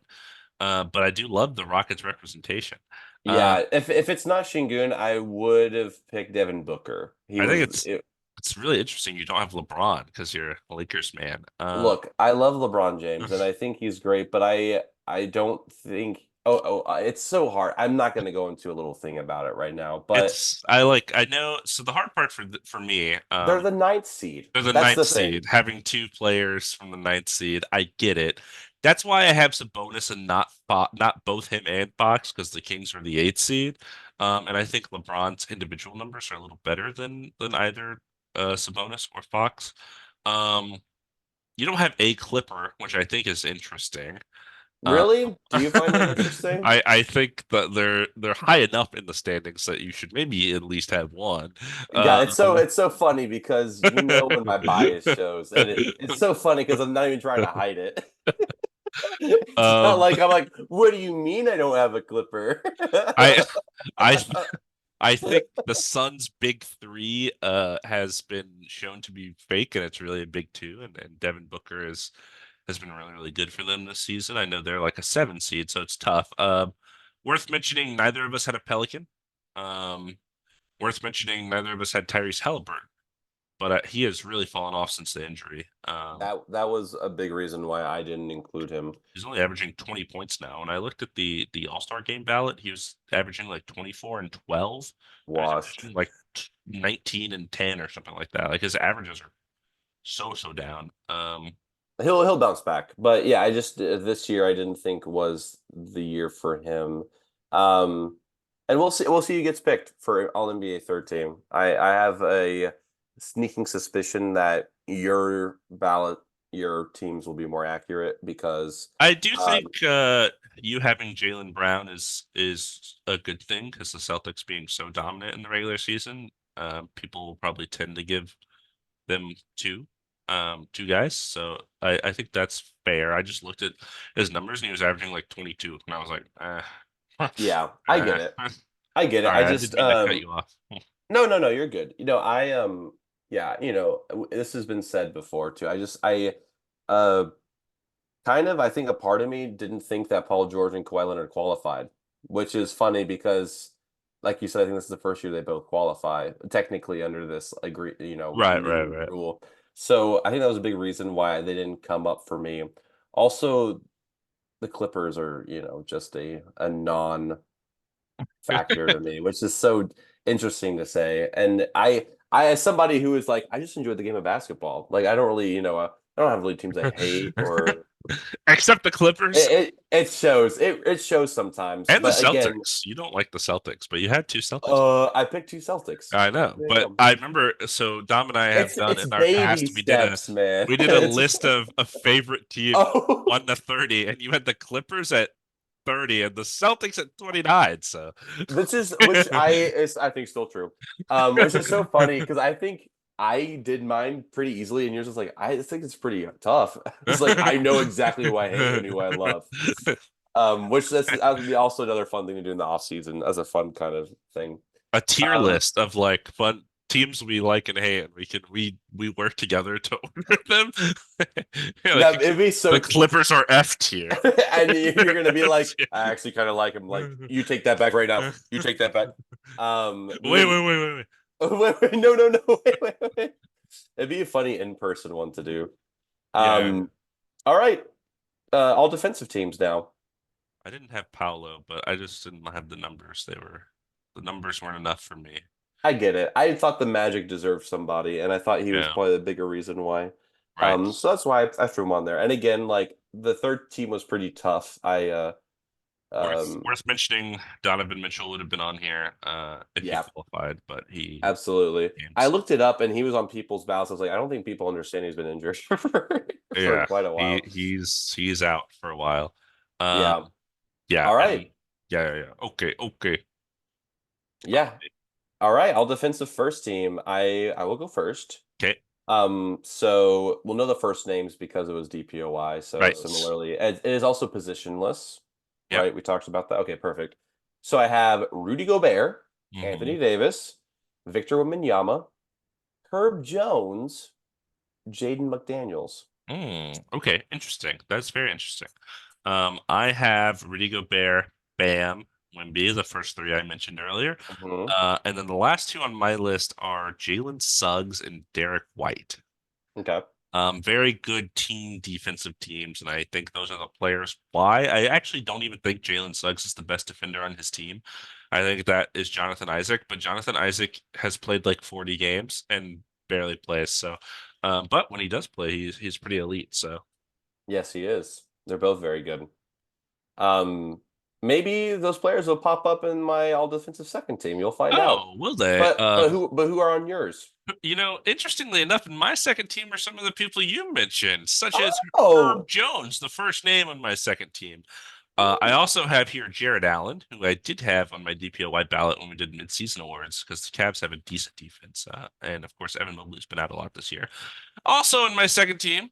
But I do love the Rockets representation. Uh, Yeah, if it's not Şengün, I would have picked Devin Booker. He I think was it's it, It's really interesting you don't have LeBron because you're a Lakers man. Look, I love LeBron James and I think he's great, but I don't think it's so hard. I'm not going to go into a little thing about it right now, but I know. So the hard part for me, they're the ninth seed. they're the That's ninth the thing. seed. Having two players from the ninth seed, I get it. That's why I have Sabonis and not both him and Fox because the Kings are the eighth seed. And I think LeBron's individual numbers are a little better than either Sabonis or Fox. Um, you don't have a Clipper, which I think is interesting. Uh, Really? Do you find it interesting? I think that they're high enough in the standings that you should maybe at least have one. Yeah, Um, it's so funny because you know when my bias shows, and it's so funny because I'm not even trying to hide it. It's not um, like I'm like, what do you mean I don't have a clipper? I I I think the Suns' big three has been shown to be fake, and it's really a big two. And Devin Booker has been really really good for them this season. I know they're like a seven seed, so it's tough. Worth mentioning, neither of us had a Pelican. Um, Worth mentioning, neither of us had Tyrese Halliburton, but he has really fallen off since the injury. That was a big reason why I didn't include him. He's only averaging 20 points now. And I looked at the All-Star game ballot, he was averaging like 24 and 12. Now he's Washed. averaging like 19 and 10 or something like that. Like his averages are so down. He'll bounce back, but yeah, I just this year I didn't think was the year for him. Um, and we'll see who gets picked for All NBA third team. I have a sneaking suspicion that your teams will be more accurate because I do um, think you having Jaylen Brown is a good thing because the Celtics being so dominant in the regular season, people will probably tend to give them two guys. So I think that's fair. I just looked at his numbers and he was averaging like 22, and I was like, yeah, I get eh. it. I get it. I Sorry, I didn't just mean to cut you off. no, you're good. Yeah, this has been said before too. I uh kind of I think a part of me didn't think that Paul George and Kawhi Leonard qualified, which is funny because like you said, I think this is the first year they both qualify technically under this Right, new right. rule. So I think that was a big reason why they didn't come up for me. Also, the Clippers are, just a non factor to me, which is so interesting to say. And I as somebody who is like, I just enjoyed the game of basketball. Like I don't really, I don't have really teams I hate or Except the Clippers it shows. It shows sometimes. and the But again, Celtics. You don't like the Celtics, but you had two Celtics players. I picked two Celtics. I know, There you but go. I remember. So Dom and I have done It's in our baby past. steps, man. We did a It's list of favorite teams oh 1 to 30, and you had the Clippers at 30 and the Celtics at 29. So which I think still true. Which is so funny because I think I did mine pretty easily, and yours is like I think it's pretty tough. It's like I know exactly who I hate and who I love. Which that would be also another fun thing to do in the off season as a fun kind of thing. a tier Um, list of like fun teams we like and hate, and we work together to order them. Yeah, like that it'd be so the Clippers are F tier. and you're gonna be like, I actually kind of like him. Like, you take that back right now. You take that back. We Wait, would wait, wait, wait, wait. no, wait. It'd be a funny in-person one to do. Yeah, Um, all right. All defensive teams now. I didn't have Paolo, but I just didn't have the numbers weren't enough for me. I get it. I thought the Magic deserved somebody, and I thought he was Yeah, probably the bigger reason why. right. So that's why I threw him on there. And again, like the third team was pretty tough. Um, Worth mentioning, Donovan Mitchell would have been on here if he yeah, qualified, but he absolutely. I games. looked it up, and he was on people's ballots. I was like, I don't think people understand he's been injured for Yeah, quite a he while. he's out for a while. Um, Yeah. yeah, All and right. yeah. Okay, okay. Yeah. All right. All defensive first team. I will go first. Okay, So we'll know the first names because it was DPOY. So right. similarly, it is also positionless, Yep. right? We talked about that. Okay, perfect. So I have Rudy Gobert, Hmm. Anthony Davis, Victor Wembanyama, Herb Jones, Jaden McDaniels. Okay, interesting. That's very interesting. I have Rudy Gobert, Bam, Wemby, the first three I mentioned earlier. Hmm. And then the last two on my list are Jalen Suggs and Derek White. Okay. Very good team defensive teams, and I think those are the players. Why? I actually don't even think Jalen Suggs is the best defender on his team. I think that is Jonathan Isaac, but Jonathan Isaac has played like 40 games and barely plays. So, but when he does play, he's pretty elite. So, Yes, he is. They're both very good. Um, Maybe those players will pop up in my all defensive second team. You'll find out. oh, will they? But who are on yours? Interestingly enough, in my second team are some of the people you mentioned, such as Herb Oh, Jones, the first name on my second team. I also have here Jared Allen, who I did have on my DPOY ballot when we did midseason awards because the Cavs have a decent defense. And of course, Evan Mobley's been out a lot this year. Also in my second team,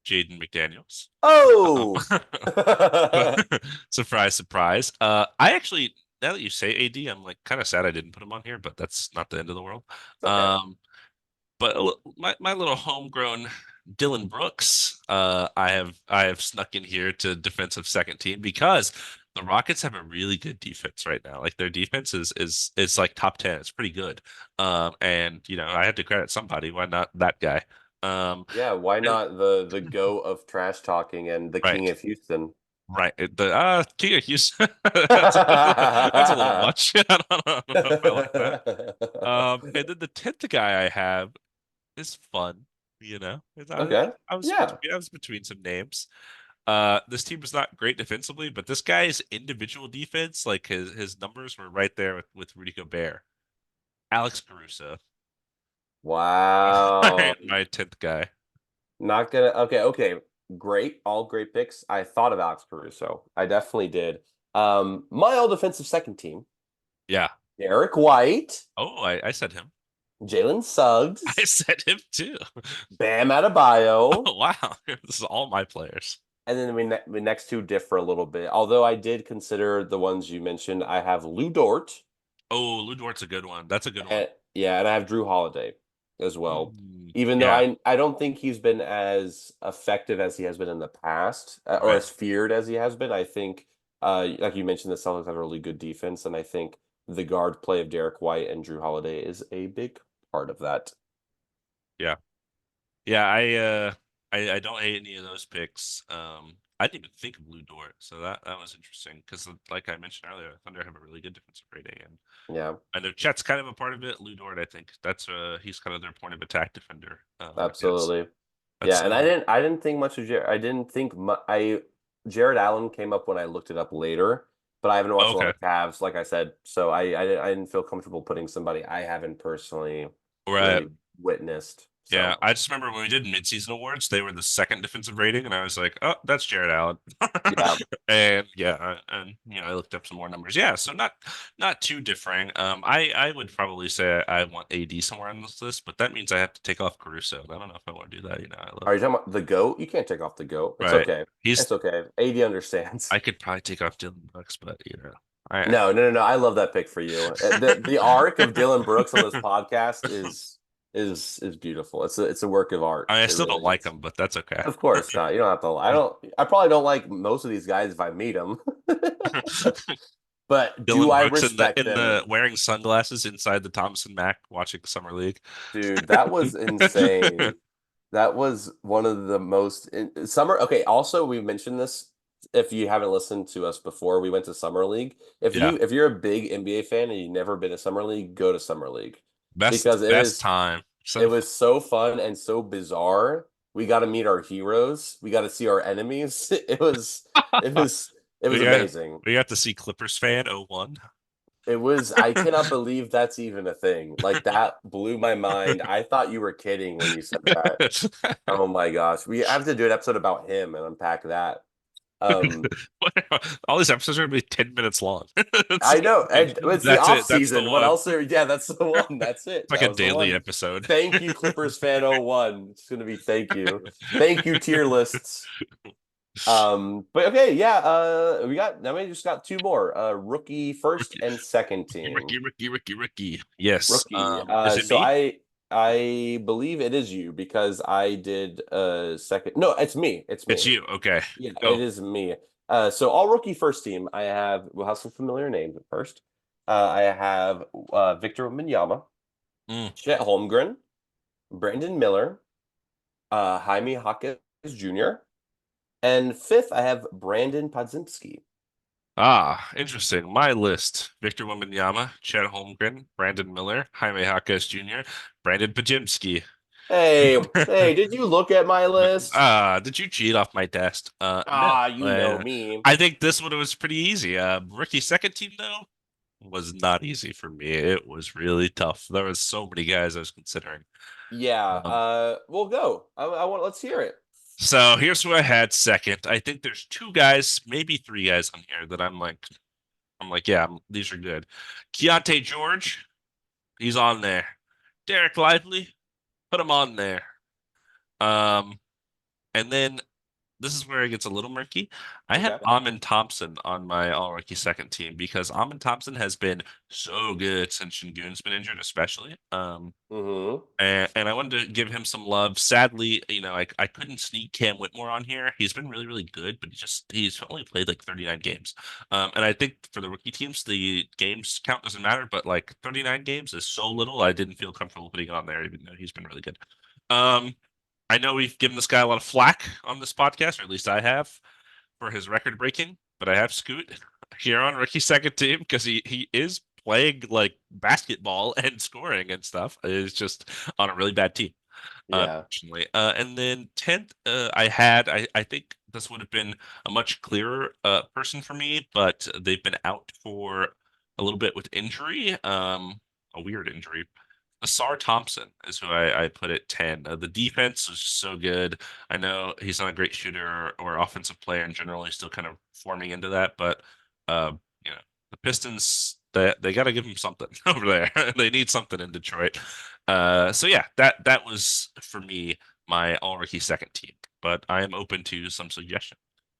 Jaden McDaniels. oh. But It's surprise, surprise. I actually, now that you say AD, I'm like kind of sad I didn't put him on here, but that's not the end of the world. okay. Um, but my little homegrown Dylan Brooks, I have snuck in here to defensive second team because the Rockets have a really good defense right now. Like their defense is like top 10. It's pretty good. And I had to credit somebody. Why not that guy? Um, Yeah, why and not the go of trash talking and the king right, of Houston? right. The Kia Houston. That's a little much. I don't know if I like that. And then the tenth guy I have is fun. Okay. Yeah. I was between some names. This team is not great defensively, but this guy's individual defense, like his numbers were right there with Rudy Gobert. Alex Caruso, Wow. my tenth guy. Not gonna. Okay. Okay. Great. All great picks. I thought of Alex Caruso. I definitely did. My all defensive second team: Yeah. Derek White, Oh, I said him. Jalen I Suggs, said him too. Bam Adebayo, Oh, wow. This is all my players. and then we next two differ a little bit. Although I did consider the ones you mentioned. I have Lou Dort. Oh, Lou Dort's a good one. That's a good one. And, yeah, and I have Drew Holiday as well. Even though Yeah, I don't think he's been as effective as he has been in the past, or right. as feared as he has been. I think, like you mentioned, the Celtics have a really good defense, and I think the guard play of Derek White and Drew Holiday is a big part of that. Yeah. Yeah, I don't hate any of those picks. I didn't even think of Blue Dort, so that was interesting because, like I mentioned earlier, Thunder have a really good defensive rating, and Yeah, I know Chet's kind of a part of it. Lou Dort, I think that's he's kind of their point of attack defender. I guess absolutely. Yeah, that's and I didn't think much of Jared. I didn't think I Jared Allen came up when I looked it up later, but I haven't watched a lot okay. of Cavs, like I said, so I didn't feel comfortable putting somebody I haven't personally Right. really witnessed. Yeah, So I just remember when we did midseason awards, they were the second defensive rating, and I was like, "Oh, that's Jared Allen." yeah, And yeah, and I looked up some more numbers. Yeah, so not too differing. I would probably say I want AD somewhere on this list, but that means I have to take off Caruso. And I don't know if I want to do that. I love are you talking about the goat? You can't take off the goat. It's right. okay. He's It's okay. AD understands. I could probably take off Dylan Brooks, but I No, no, no, no. I love that pick for you. The arc of Dylan Brooks on this podcast is beautiful. It's a work of art. I It still don't really like is. him, but that's okay. Of course not. You don't have to. I don't. I probably don't like most of these guys if I meet them, but do Dylan I Brooks respect in them? the wearing sunglasses inside the Thompson Mac watching Summer League. Dude, that was insane. That was one of the most summer. Okay, also we mentioned this. If you haven't listened to us before, we went to Summer League. Yeah. If you're a big NBA fan and you've never been to Summer League, go to Summer League because Best time. it So was so fun and so bizarre. We got to meet our heroes. We got to see our enemies. It was it we was got amazing. we got to see Clippers fan 01. It was I cannot believe that's even a thing. Like that blew my mind. I thought you were kidding when you said that. Oh my gosh. We have to do an episode about him and unpack that. Um, All these episodes are gonna be 10 minutes long. It's I know. like, And it's the that's off it. That's the season. What one. else are yeah, that's the one. That's it. It's like That a was the daily one. episode. Thank you, Clippers fan 01. It's gonna be thank you. Thank you, tier lists. But okay, yeah, we just got two more. Rookie first Ricky, and second team. Ricky. Yes. Rookie. Is it So me? I believe it is you because I did second. No, it's me. It's It's me. you. Okay. Yeah, it Go. is me. So all rookie first team. We'll have some familiar names at first. I have Victor Wembanyama, Mm. Chet Holmgren, Brandon Miller, Jaime Jaquez Jr., and fifth I have Brandon Podziemski. Ah, interesting. My list: Victor Wembanyama, Chet Holmgren, Brandon Miller, Jaime Jaquez Jr., Brandon Pajimski. Hey, did you look at my list? Did you cheat off my test? No. Ah, you know me. I think this one was pretty easy. Rookie second team though was not easy for me. It was really tough. There was so many guys I was considering. Yeah, Um, we'll go. I want. Let's hear it. so here's who I had second. I think there's two guys, maybe three guys on here that I'm like, yeah, these are good. Keontae George, he's on there. Derek Lively, put him on there. Um, and then this is where it gets a little murky. I have Okay. Amon Thompson on my all rookie second team because Amon Thompson has been so good since Şengün's been injured, especially. Mm-hmm. And I wanted to give him some love. Sadly, I couldn't sneak Cam Whitmore on here. He's been really, really good, but he's only played like 39 games. And I think for the rookie teams, the games count doesn't matter, but like 39 games is so little, I didn't feel comfortable putting it on there, even though he's been really good. Um, I know we've given this guy a lot of flack on this podcast, or at least I have, for his record breaking, but I have Scoot here on rookie second team because he is playing like basketball and scoring and stuff. It's just on a really bad team, Yeah. unfortunately. And then 10th, I think this would have been a much clearer person for me, but they've been out for a little bit with injury, a weird injury. Asar Thompson is who I put at 10. The defense was so good. I know he's not a great shooter or offensive player in general. He's still kind of forming into that, but uh, you know, the Pistons they got to give him something over there. They need something in Detroit. So yeah, that was for me my all rookie second team. But I am open to some suggestion.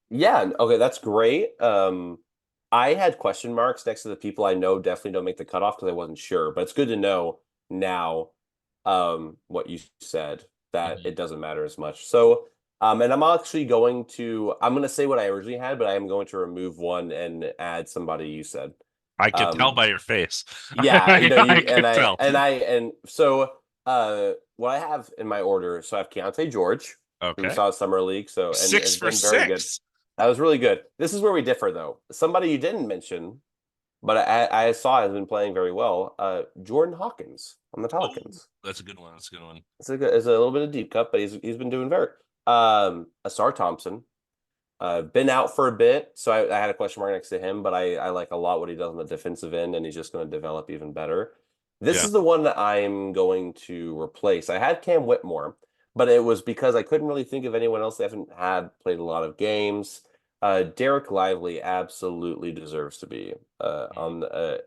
Yeah. Okay, that's great. I had question marks next to the people I know definitely don't make the cutoff because I wasn't sure. But it's good to know now, what you said that Mhm. it doesn't matter as much. So, and I'm going to say what I originally had, but I am going to remove one and add somebody you said. I could tell Um, by your face. yeah, I and could tell. so what I have in my order, so I have Keontae George, who we Okay. saw at Summer League, so and Six has for been very good. six. That was really good. This is where we differ though. Somebody you didn't mention, but I saw has been playing very well. Jordan Hawkins on the Oh, Pelicans. that's a good one. That's a good one. It's a little bit of deep cut, but he's been doing very. Asar Thompson, been out for a bit, so I had a question mark next to him, but I like a lot what he does on the defensive end, and he's just going to develop even better. This Yeah. is the one that I'm going to replace. I had Cam Whitmore, but it was because I couldn't really think of anyone else that haven't had played a lot of games. Derek Lively absolutely deserves to be Mhm.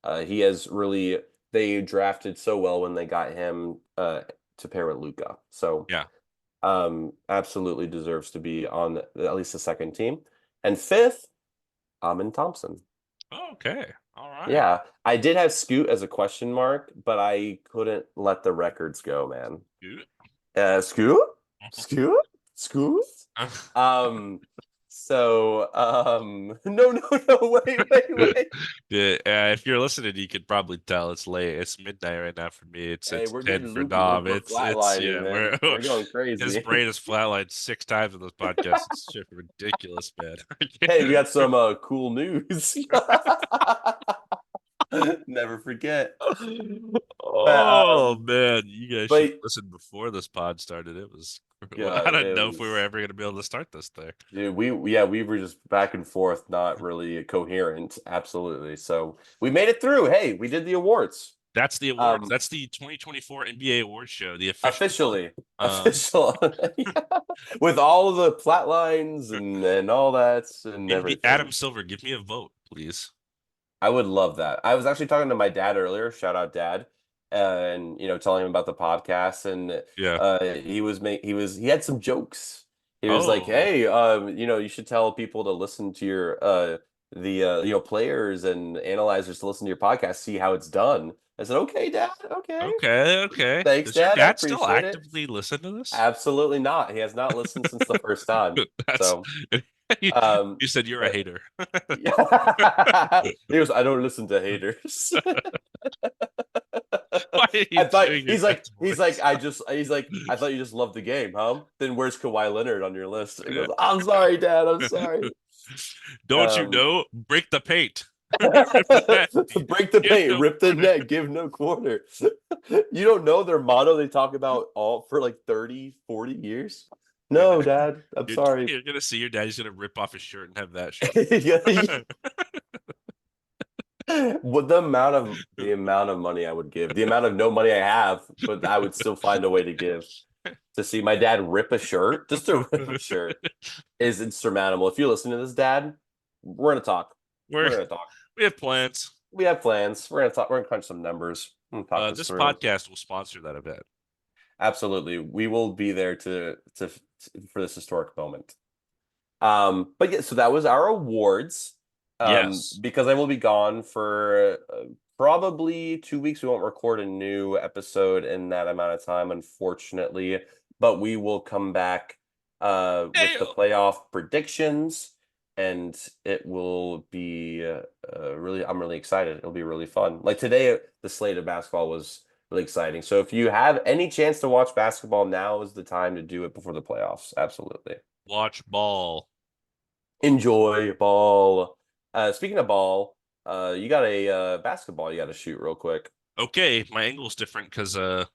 on. He has really. They drafted so well when they got him to pair with Luca. So Yeah. absolutely deserves to be on at least the second team. And fifth, Amin Thompson. Okay. All right. Yeah, I did have Scoot as a question mark, but I couldn't let the records go, man. Good. Scoot, Scoot, Scoot. Um, no, no, no, wait. Yeah, if you're listening, you could probably tell it's late. It's midnight right now for me. It's Hey, it's we're 10 getting for loopy. We're Dom. we're It's flatlining, yeah, man. We're going his crazy. brain is flatlined six times in this podcast. It's shit ridiculous, man. Hey, we got some cool news. Never forget. But Oh man, you guys should but listen before this pod started. It was I God, didn't it know if we were was ever gonna be able to start this thing. dude, we were just back and forth, not really coherent, absolutely. So we made it through. Hey, we did the awards. That's the awards. Um That's the 2024 NBA awards show, the official one. officially. Um, Official. Yeah. With all of the flat lines and all that and Adam everything. Silver, give me a vote, please. I would love that. I was actually talking to my dad earlier, shout out dad, and telling him about the podcast and Yeah. he had some jokes. He was like, Oh, "Hey, you should tell people to listen to your the players and analyzers to listen to your podcast, see how it's done." I said, "Okay, dad. Okay. okay, okay. Thanks, Does your dad. I dad still appreciate it." actively listen to this? Absolutely not. He has not listened since the first time. That's So, You, Um, you said you're a uh, hater. yeah. He goes, I don't listen to haters. Why are you I thought doing your dad's voice? I thought you just loved the game, huh? Then where's Kawhi Leonard on your list? He goes, I'm sorry, Dad, I'm sorry. Don't you Um, know? Break the paint. Rip the net. break the Give paint, no rip the quarter. net, give no quarter. You don't know their motto they talk about all for like 30, 40 years? Your No, dad, Dad, I'm sorry. you're gonna see your dad's gonna rip off his shirt and have that show. What the amount of money I would give, the amount of no money I have, but I would still find a way to give to see my dad rip a shirt, just to rip a shirt is insurmountable. If you listen to this, Dad, we're gonna talk. We're We're gonna talk. we have plans. We have plans. We're gonna talk. We're gonna crunch some numbers and talk this This through. podcast will sponsor that event. Absolutely, we will be there to for this historic moment. But yeah, so that was our awards. Yes. Because I will be gone for probably 2 weeks. We won't record a new episode in that amount of time, unfortunately. But we will come back with the Hey, playoff predictions, and it will be really. I'm really excited. It'll be really fun. Like today, the slate of basketball was really exciting. So if you have any chance to watch basketball, now is the time to do it before the playoffs. Absolutely. watch ball. Enjoy ball. Speaking of ball, you got a basketball you got to shoot real quick. Okay, my angle's different because the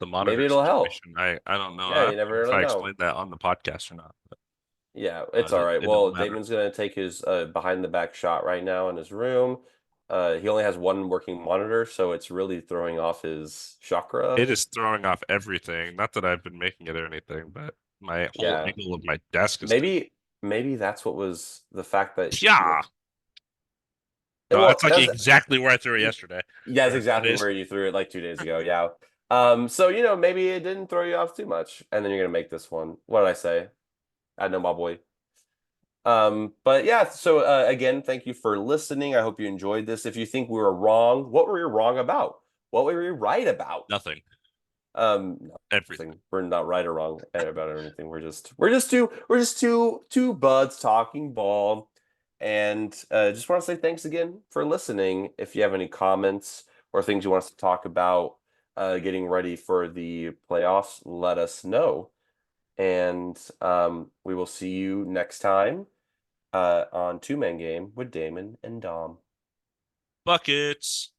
monitor Maybe it'll help. situation. I don't know. Yeah, I you don't know never if really I know. explained that on the podcast or not. But, Yeah, it's all right. it don't Well, matter. Damon's gonna take his behind the back shot right now in his room. He only has one working monitor, so it's really throwing off his chakra. It is throwing off everything. Not that I've been making it or anything, but my whole Yeah, angle of my desk is different. maybe that's what was the fact that Yeah. No, well, that's like that's exactly where I threw it yesterday that's or two exactly days. where you threw it like 2 days ago. Yeah. So maybe it didn't throw you off too much, and then you're gonna make this one. What did I say? I know my boy. But yeah, so again, thank you for listening. I hope you enjoyed this. If you think we were wrong, what were we wrong about? What were we right about? Nothing. Everything. Nothing. We're not right or wrong about anything. We're just two buds talking ball. And just want to say thanks again for listening. If you have any comments or things you want us to talk about getting ready for the playoffs, let us know. And we will see you next time on Two Man Game with Damon and Dom. Buckets.